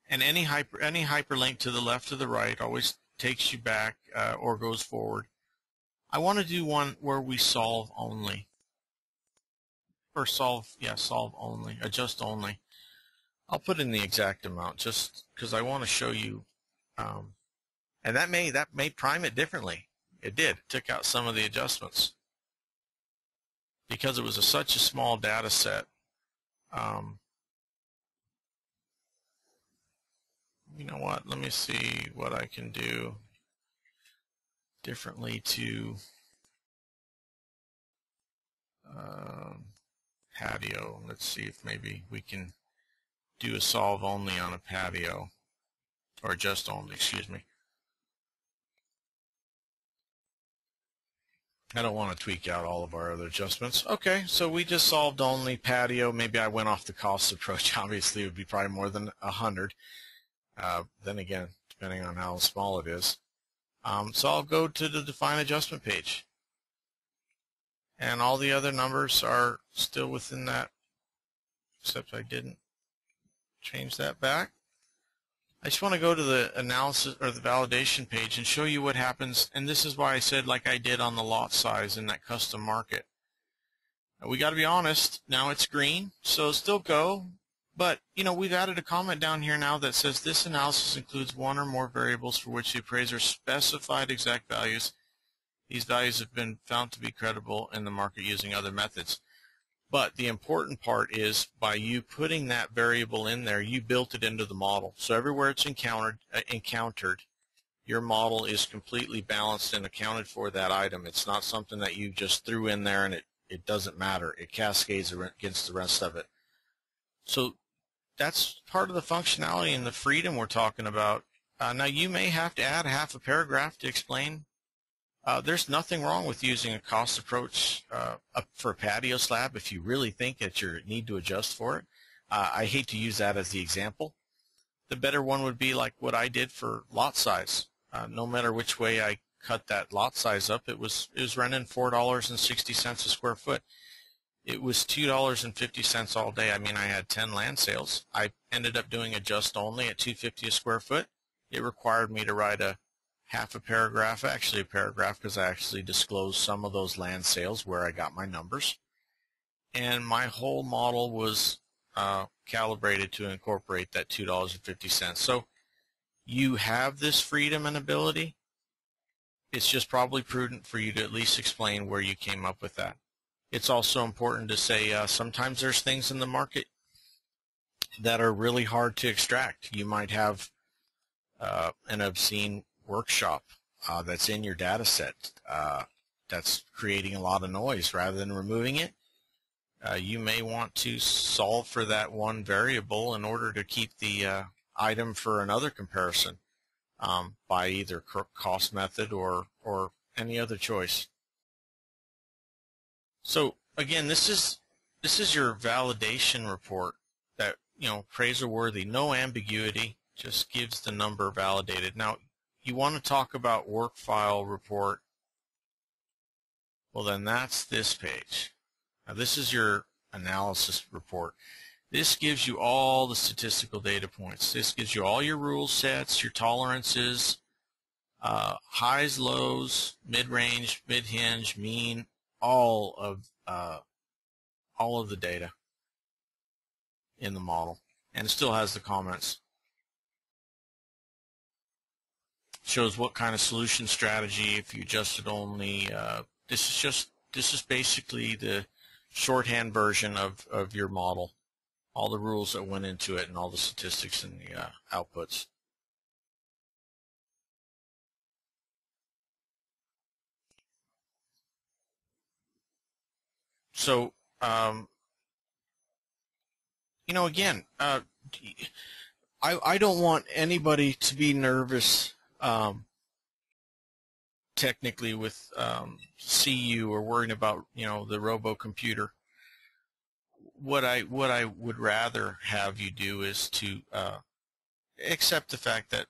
and any hyperlink to the left or the right always takes you back or goes forward. I want to do one where we solve only, or solve only, adjust only. I'll put in the exact amount just because I want to show you, and that may prime it differently. It did. It took out some of the adjustments because it was such a small data set. You know what? Let me see what I can do differently to patio. Let's see if maybe we can do a solve only on a patio, or adjust only, excuse me. I don't want to tweak out all of our other adjustments. Okay, so we just solved only patio. Maybe I went off the cost approach. Obviously, it would be probably more than 100. Then again, depending on how small it is. So I'll go to the define adjustment page. And all the other numbers are still within that, except I didn't change that back. I just want to go to the analysis or the validation page and show you what happens. And this is why I said, like I did on the lot size in that custom market. Now, we got to be honest. Now it's green, so still go. But, you know, we've added a comment down here now that says this analysis includes one or more variables for which the appraiser specified exact values. These values have been found to be credible in the market using other methods. But the important part is by you putting that variable in there, you built it into the model. So everywhere it's encountered, your model is completely balanced and accounted for that item. It's not something that you just threw in there and it doesn't matter. It cascades against the rest of it. So that's part of the functionality and the freedom we're talking about. Now, you may have to add half a paragraph to explain. There's nothing wrong with using a cost approach for a patio slab if you really think that you need to adjust for it. I hate to use that as the example. The better one would be like what I did for lot size. No matter which way I cut that lot size up, it was running $4.60 a square foot. It was $2.50 all day. I mean, I had 10 land sales. I ended up doing a just only at $2.50 a square foot. It required me to write a half a paragraph, actually a paragraph, because I actually disclosed some of those land sales where I got my numbers. And my whole model was calibrated to incorporate that $2.50. So you have this freedom and ability. It's just probably prudent for you to at least explain where you came up with that. It's also important to say sometimes there's things in the market that are really hard to extract. You might have an obscene workshop that's in your data set that's creating a lot of noise. Rather than removing it, you may want to solve for that one variable in order to keep the item for another comparison by either cost method or any other choice. So again, this is your validation report that, appraiser worthy, no ambiguity, just gives the number validated. Now, you want to talk about work file report. Well, then that's this page. Now, this is your analysis report. This gives you all the statistical data points. This gives you all your rule sets, your tolerances, highs, lows, mid-range, mid-hinge, mean, all of the data in the model, and it still has the comments. Shows what kind of solution strategy if you adjusted only. This is basically the shorthand version of your model, all the rules that went into it and all the statistics and the outputs. So, again, I don't want anybody to be nervous technically with CU or worrying about the robo computer. What I would rather have you do is to accept the fact that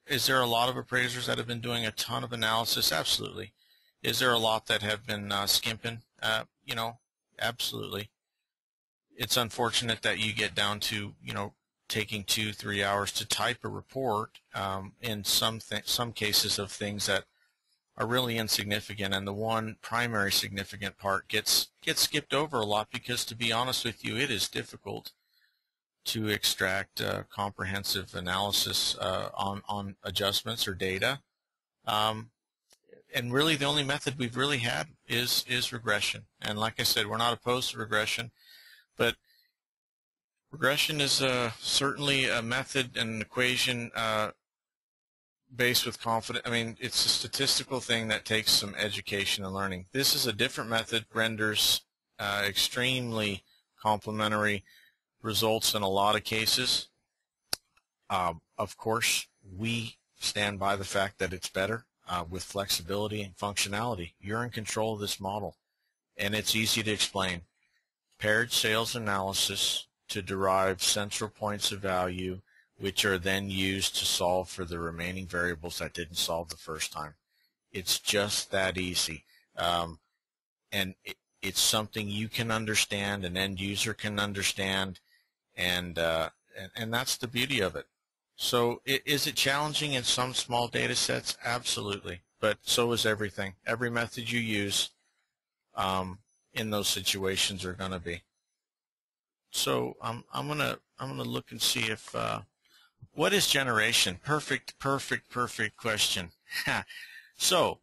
is there a lot of appraisers that have been doing a ton of analysis? Absolutely. Is there a lot that have been skimping? Absolutely. It's unfortunate that you get down to taking 2-3 hours to type a report in some cases of things that are really insignificant, and the one primary significant part gets skipped over a lot because, to be honest with you, it is difficult to extract comprehensive analysis on adjustments or data. And really the only method we've really had is regression. And like I said, we're not opposed to regression, but regression is certainly a method and an equation based with confidence. I mean, it's a statistical thing that takes some education and learning. This is a different method, renders extremely complementary results in a lot of cases. Of course, we stand by the fact that it's better with flexibility and functionality. You're in control of this model, and it's easy to explain. Paired sales analysis to derive central points of value, which are then used to solve for the remaining variables that didn't solve the first time. It's just that easy. And it's something you can understand, an end user can understand, and that's the beauty of it. So is it challenging in some small data sets? Absolutely. But so is everything. Every method you use in those situations are going to be. So I'm gonna look and see if what is generation? Perfect question. So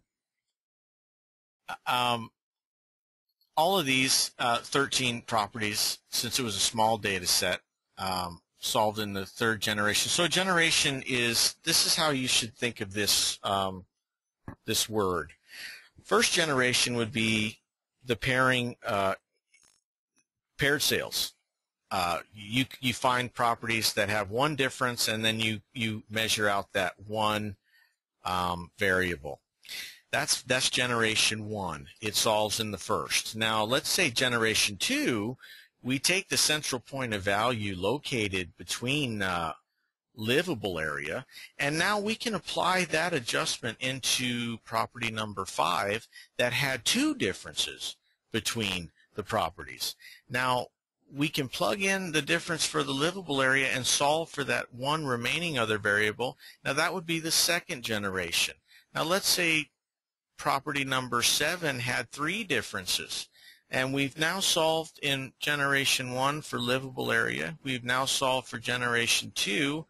all of these 13 properties, since it was a small data set, solved in the third generation. So generation this is how you should think of this this word. First generation would be the paired sales. you find properties that have one difference, and then you measure out that one variable. That's generation 1. It solves in the first. Now let's say generation 2, we take the central point of value located between livable area, and now we can apply that adjustment into property number 5 that had 2 differences between the properties. Now we can plug in the difference for the livable area and solve for that one remaining other variable. Now that would be the second generation. Now let's say property number 7 had 3 differences, and we've now solved in generation 1 for livable area. We've now solved for generation 2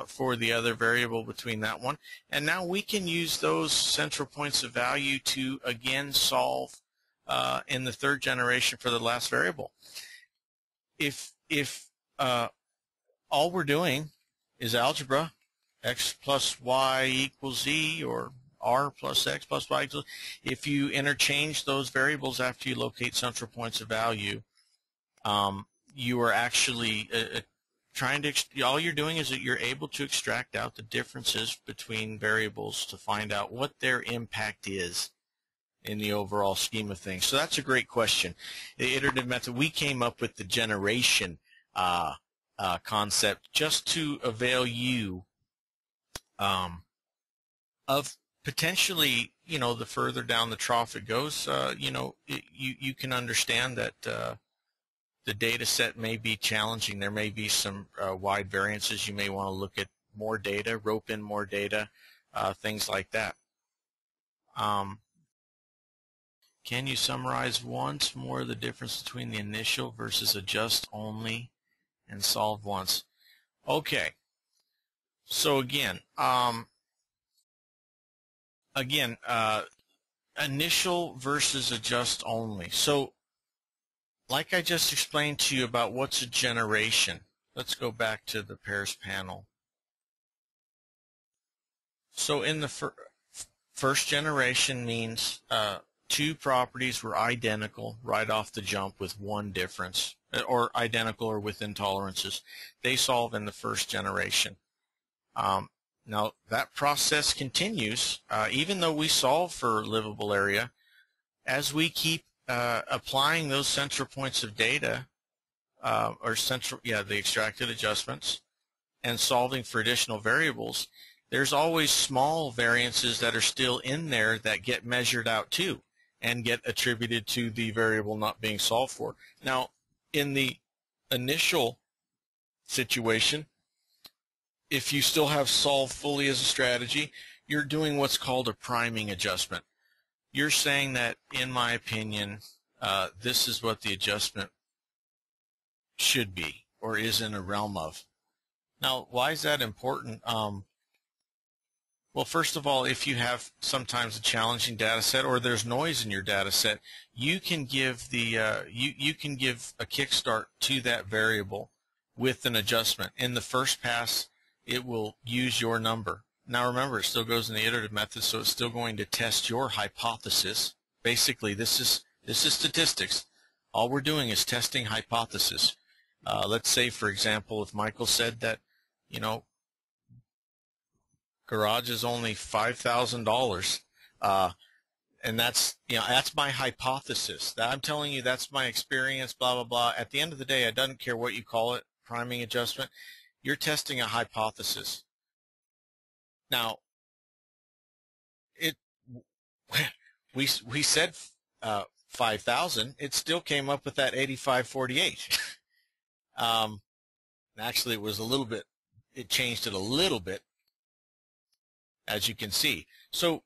for the other variable between that one, and now we can use those central points of value to again solve in the third generation for the last variable. If all we're doing is algebra, x plus y equals z, or r plus x plus y equals, if you interchange those variables after you locate central points of value, you are actually all you're doing is that you're able to extract out the differences between variables to find out what their impact is in the overall scheme of things. So that's a great question. The iterative method, we came up with the generation concept just to avail you of potentially, the further down the trough it goes, you can understand that the data set may be challenging. There may be some wide variances. You may want to look at more data, rope in more data, things like that. Can you summarize once more the difference between the initial versus adjust only and solve once? Okay. So again, initial versus adjust only. So like I just explained to you about what's a generation, let's go back to the pairs panel. So in the first generation means 2 properties were identical right off the jump with one difference, or identical or within tolerances. They solve in the first generation. Now that process continues even though we solve for livable area. As we keep applying those central points of data, the extracted adjustments, and solving for additional variables, there's always small variances that are still in there that get measured out too and get attributed to the variable not being solved for. Now, in the initial situation, if you still have solve fully as a strategy, you're doing what's called a priming adjustment. You're saying that, in my opinion, this is what the adjustment should be or is in a realm of. Now, why is that important? Well, first of all, if you have sometimes a challenging data set or there's noise in your data set, you can give you can give a kickstart to that variable with an adjustment. In the first pass, it will use your number. Now remember, it still goes in the iterative method, so it's still going to test your hypothesis. Basically, this is statistics. All we're doing is testing hypothesis. Let's say, for example, if Michael said that, garage is only $5,000, and that's my hypothesis. I'm telling you, that's my experience, blah blah blah. At the end of the day, I don't care what you call it, priming adjustment. You're testing a hypothesis. Now, we said 5,000. It still came up with that 8548. Actually, it was a little bit. It changed it a little bit, as you can see. So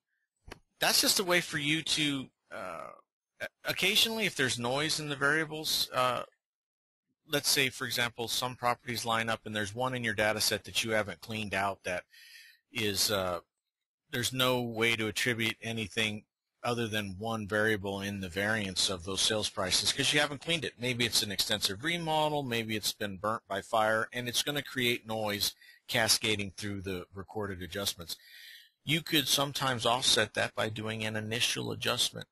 that's just a way for you to occasionally, if there's noise in the variables, let's say, for example, some properties line up and there's one in your data set that you haven't cleaned out that is there's no way to attribute anything other than one variable in the variance of those sales prices because you haven't cleaned it. Maybe it's an extensive remodel, maybe it's been burnt by fire, and it's going to create noise cascading through the recorded adjustments. You could sometimes offset that by doing an initial adjustment.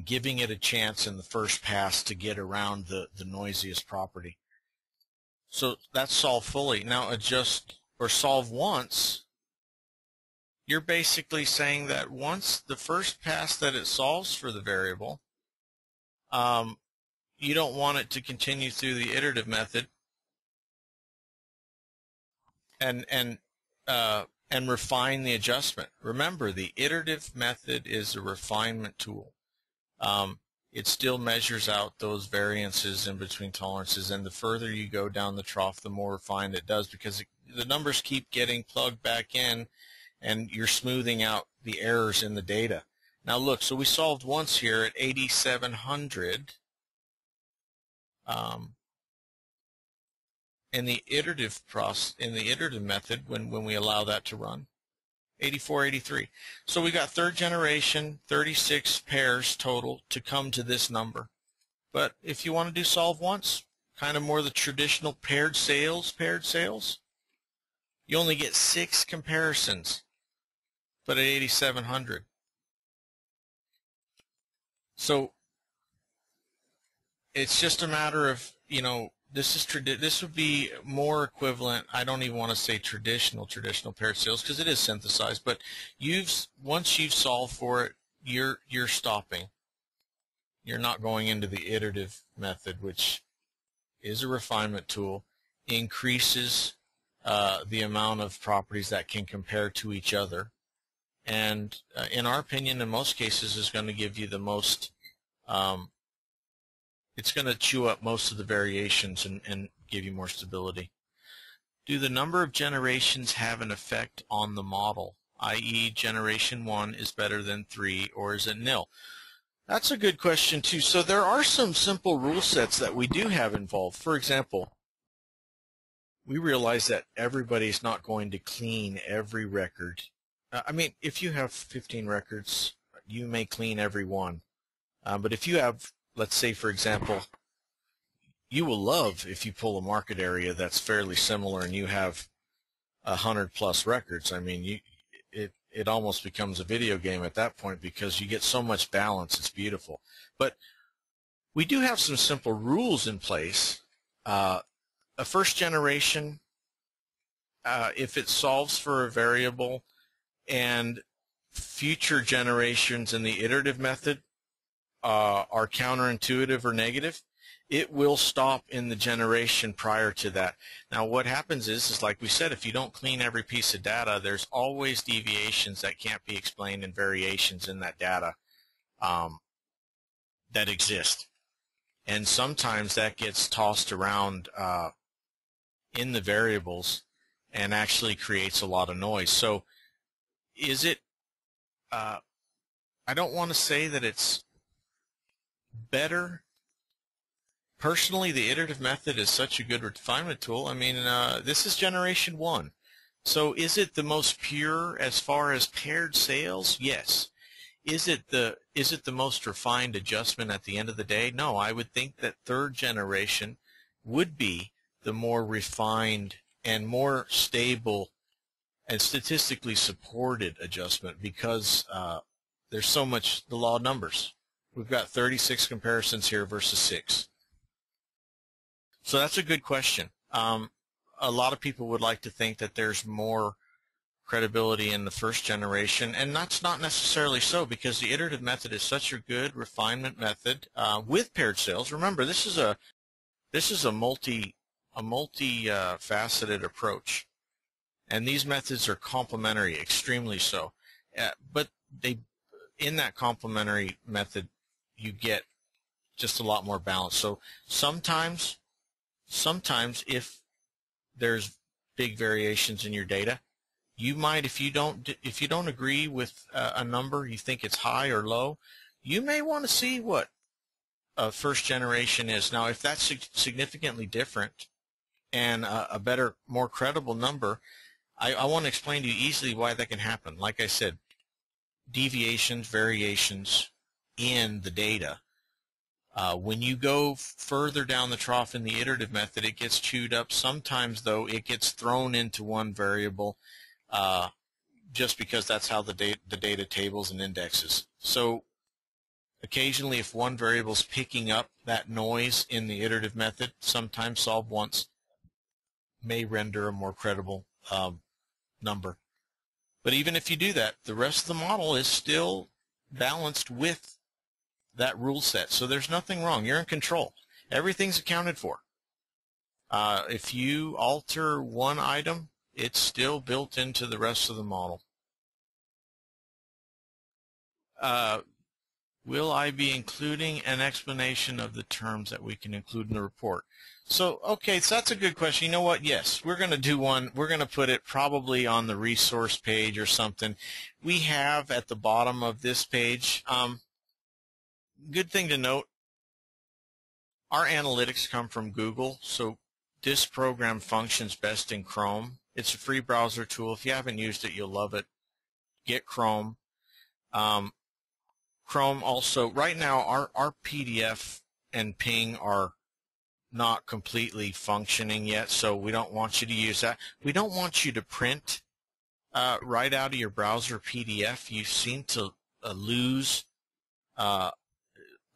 giving it a chance in the first pass to get around the noisiest property. So that's solve fully. Now adjust or solve once. You're basically saying that once the first pass that it solves for the variable, you don't want it to continue through the iterative method and refine the adjustment. Remember, the iterative method is a refinement tool. It still measures out those variances in between tolerances, and the further you go down the trough, the more refined it does, because the numbers keep getting plugged back in, and you're smoothing out the errors in the data. Now look, so we solved once here at 8,700. In the iterative method, when we allow that to run, 8483. So we got third generation, 36 pairs total to come to this number. But if you want to do solve once, kind of more the traditional paired sales, you only get 6 comparisons, but at 8,700. So it's just a matter of, you know, this would be more equivalent. I don't even want to say traditional paired sales because it is synthesized, but once you've solved for it, you're stopping. You're not going into the iterative method, which is a refinement tool, increases the amount of properties that can compare to each other, and in our opinion, in most cases, is going to give you the most. It's going to chew up most of the variations and give you more stability. Do the number of generations have an effect on the model, i.e. generation 1 is better than 3, or is it nil? That's a good question too. So there are some simple rule sets that we do have involved. For example, we realize that everybody's not going to clean every record. I mean, if you have 15 records, you may clean every one. But if you have, let's say, for example, you will love if you pull a market area that's fairly similar and you have 100+ records. I mean, it almost becomes a video game at that point because you get so much balance. It's beautiful. But we do have some simple rules in place. A first generation, if it solves for a variable and future generations in the iterative method are counterintuitive or negative, it will stop in the generation prior to that. Now what happens is like we said, if you don't clean every piece of data, there's always deviations that can't be explained and variations in that data that exist. And sometimes that gets tossed around in the variables and actually creates a lot of noise. So is it, I don't want to say that it's better. Personally, the iterative method is such a good refinement tool. I mean, this is generation 1. So is it the most pure as far as paired sales? Yes. Is it the most refined adjustment at the end of the day? No, I would think that third generation would be the more refined and more stable and statistically supported adjustment because there's so much the law of numbers. We've got 36 comparisons here versus 6. So that's a good question. A lot of people would like to think that there's more credibility in the first generation, and that's not necessarily so because the iterative method is such a good refinement method with paired sales. Remember, this is a multi-faceted approach, and these methods are complementary, extremely so. But in that complementary method, you get just a lot more balance. So sometimes if there's big variations in your data, you might, if you don't agree with a number, you think it's high or low, you may want to see what a first generation is. Now, if that's significantly different and a better, more credible number, I want to explain to you easily why that can happen. Like I said, deviations, variations in the data. When you go further down the trough in the iterative method, it gets chewed up. Sometimes, though, it gets thrown into one variable just because that's how the data tables and indexes. So Occasionally, if one variable is picking up that noise in the iterative method, sometimes solve once may render a more credible number. But even if you do that, the rest of the model is still balanced with that rule set. So there's nothing wrong. You're in control. Everything's accounted for. If you alter one item, it's still built into the rest of the model. Will I be including an explanation of the terms that we can include in the report? So, okay, so that's a good question. You know what? Yes, we're going to do one. We're going to put it probably on the resource page or something. We have at the bottom of this page, good thing to note, our analytics come from Google, so this program functions best in Chrome. It's a free browser tool. If you haven't used it, you'll love it. Get Chrome. Chrome also, right now, our PDF and Ping are not completely functioning yet, so we don't want you to use that. We don't want you to print right out of your browser PDF. You seem to lose a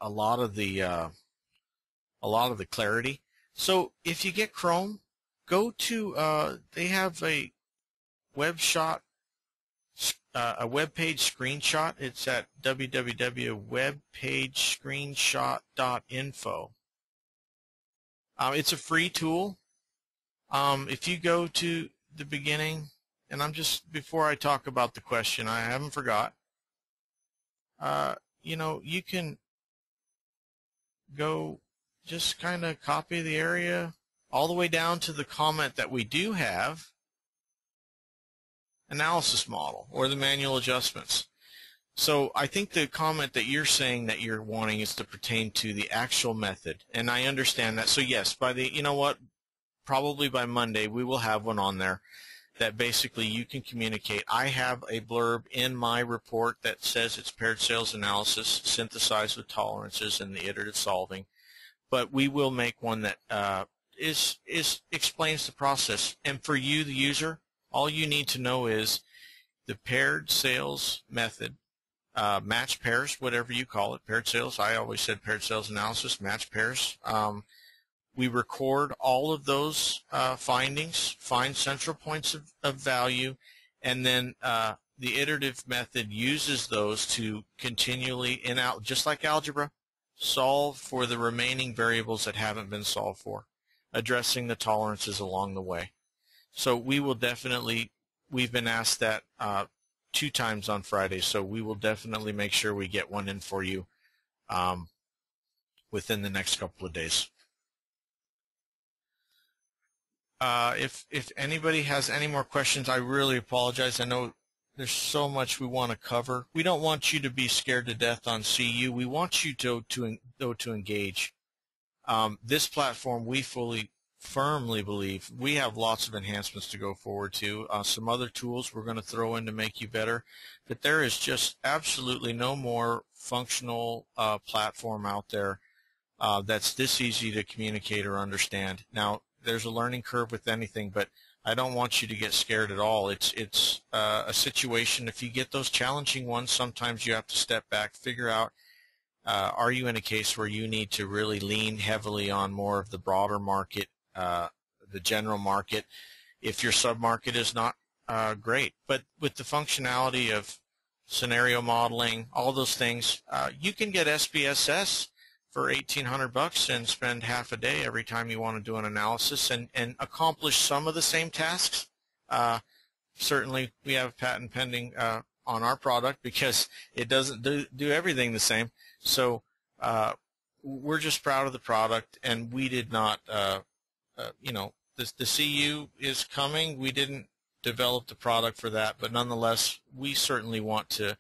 lot of the clarity. So if you get Chrome, go to they have a web page screenshot. It's at www.webpagescreenshot.info. It's a free tool. If you go to the beginning, and before I talk about the question, I haven't forgot, you know, you can go just kind of copy the area all the way down to the comment that we do have, analysis model, or the manual adjustments. So I think the comment that you're saying that you're wanting is to pertain to the actual method, and I understand that. So yes, you know what, probably by Monday we will have one on there that basically you can communicate. I have a blurb in my report that says it's paired sales analysis synthesized with tolerances and the iterative solving, but we will make one that explains the process. And for you, the user, all you need to know is the paired sales method, match pairs, whatever you call it, paired sales. I always said paired sales analysis, match pairs. We record all of those findings, find central points of value, and then the iterative method uses those to continually, just like algebra, solve for the remaining variables that haven't been solved for, addressing the tolerances along the way. So we will definitely, we've been asked that 2 times on Friday, so we will definitely make sure we get one in for you within the next couple of days. If anybody has any more questions, I really apologize. I know there's so much we want to cover. We don't want you to be scared to death on CU. We want you to engage. This platform, we firmly believe we have lots of enhancements to go forward to. Some other tools we're going to throw in to make you better, but there is just absolutely no more functional platform out there that's this easy to communicate or understand. Now, there's a learning curve with anything, but I don't want you to get scared at all. It's a situation. If you get those challenging ones, sometimes you have to step back, figure out, are you in a case where you need to really lean heavily on more of the broader market, the general market, if your sub-market is not great. But with the functionality of scenario modeling, all those things, you can get SPSS for $1,800 and spend half a day every time you want to do an analysis and accomplish some of the same tasks. Certainly, we have patent pending on our product because it doesn't do everything the same. So we're just proud of the product, and we did not, you know, the CU is coming. We didn't develop the product for that, but nonetheless, we certainly want to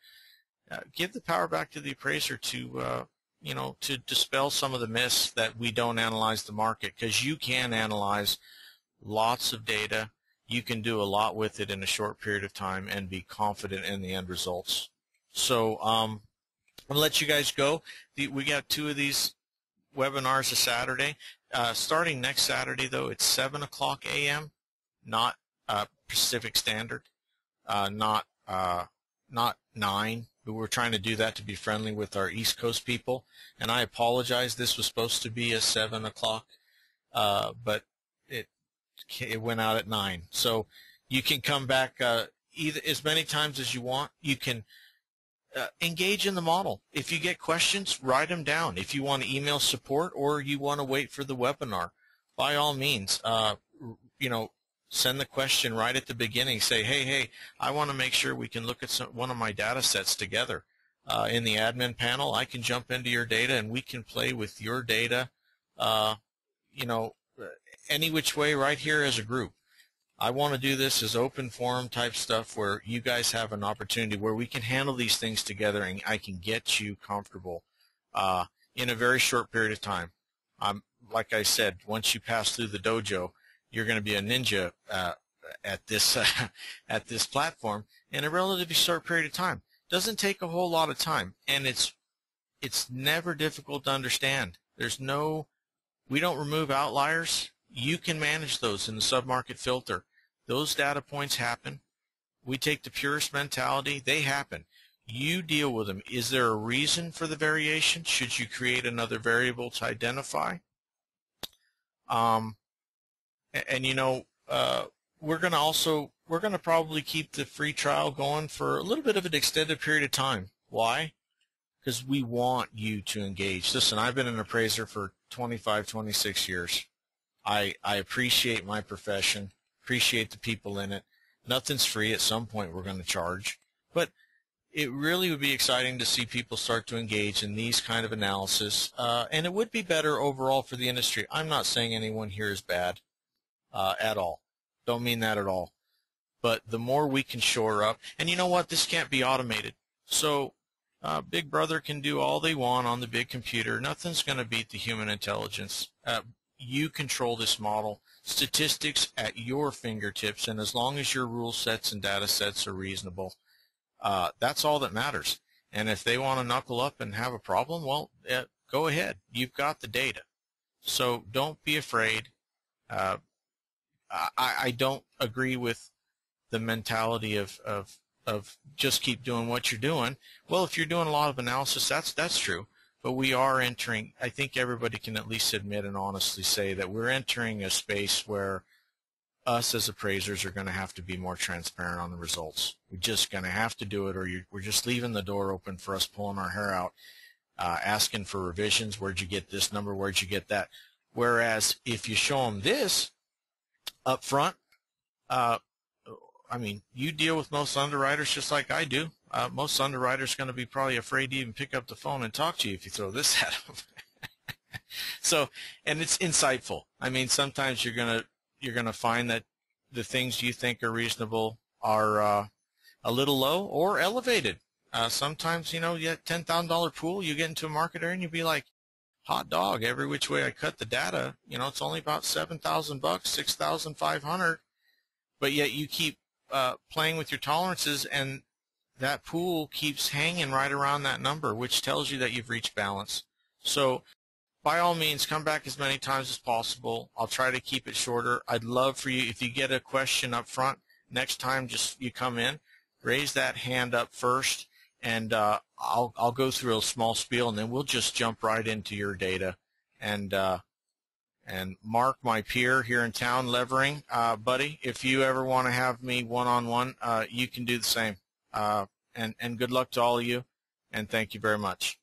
give the power back to the appraiser to you know, to dispel some of the myths that we don't analyze the market, because you can analyze lots of data. You can do a lot with it in a short period of time and be confident in the end results. So I'm going to let you guys go. We got 2 of these webinars a Saturday. Starting next Saturday, though, it's 7 o'clock a.m., not Pacific Standard, not not 9. But we're trying to do that to be friendly with our East Coast people. And I apologize. This was supposed to be a 7 o'clock, but it went out at 9. So you can come back either as many times as you want. You can engage in the model. If you get questions, write them down. If you want to email support or you want to wait for the webinar, by all means, send the question right at the beginning. Say, hey, I want to make sure we can look at one of my data sets together. In the admin panel, I can jump into your data and we can play with your data, any which way right here as a group. I want to do this as open forum type stuff where you guys have an opportunity where we can handle these things together and I can get you comfortable in a very short period of time. Like I said, once you pass through the dojo, you're going to be a ninja at this platform in a relatively short period of time. Doesn't take a whole lot of time, and it's never difficult to understand. We don't remove outliers. You can manage those in the submarket filter. Those data points happen. We take the purist mentality. They happen. You deal with them. Is there a reason for the variation? Should you create another variable to identify? We're going to probably keep the free trial going for a little bit of an extended period of time. Why? Because we want you to engage. Listen, I've been an appraiser for 25, 26 years. I appreciate my profession, appreciate the people in it. Nothing's free. At some point we're going to charge. But it really would be exciting to see people start to engage in these kind of analysis, and it would be better overall for the industry. I'm not saying anyone here is bad at all. Don't mean that at all. But the more we can shore up, and you know what, this can't be automated. So Big Brother can do all they want on the big computer. Nothing's going to beat the human intelligence. You control this model. Statistics at your fingertips, and as long as your rule sets and data sets are reasonable, that's all that matters. And if they want to knuckle up and have a problem, well, go ahead. You've got the data. So don't be afraid. I don't agree with the mentality of just keep doing what you're doing. Well, if you're doing a lot of analysis, that's true. But we are entering, I think everybody can at least admit and honestly say that we're entering a space where us as appraisers are going to have to be more transparent on the results. We're just going to have to do it, or we're just leaving the door open for us pulling our hair out, asking for revisions. Where'd you get this number? Where'd you get that? Whereas if you show them this up front, you deal with most underwriters just like I do. Most underwriters are going to be probably afraid to even pick up the phone and talk to you if you throw this at them. So, and it's insightful. I mean, sometimes you're gonna find that the things you think are reasonable are a little low or elevated. Sometimes, you get $10,000 pool, you get into a market area and you'll be like, hot dog, every which way I cut the data, it's only about $7,000, 6,500, but yet you keep playing with your tolerances and that pool keeps hanging right around that number, which tells you that you've reached balance. So by all means, come back as many times as possible. I'll try to keep it shorter. I'd love for you, if you get a question up front, next time just you come in, raise that hand up first, and I'll go through a small spiel, and then we'll just jump right into your data. And Mark, my peer here in town, Levering, buddy, if you ever want to have me one-on-one, you can do the same. And good luck to all of you, and thank you very much.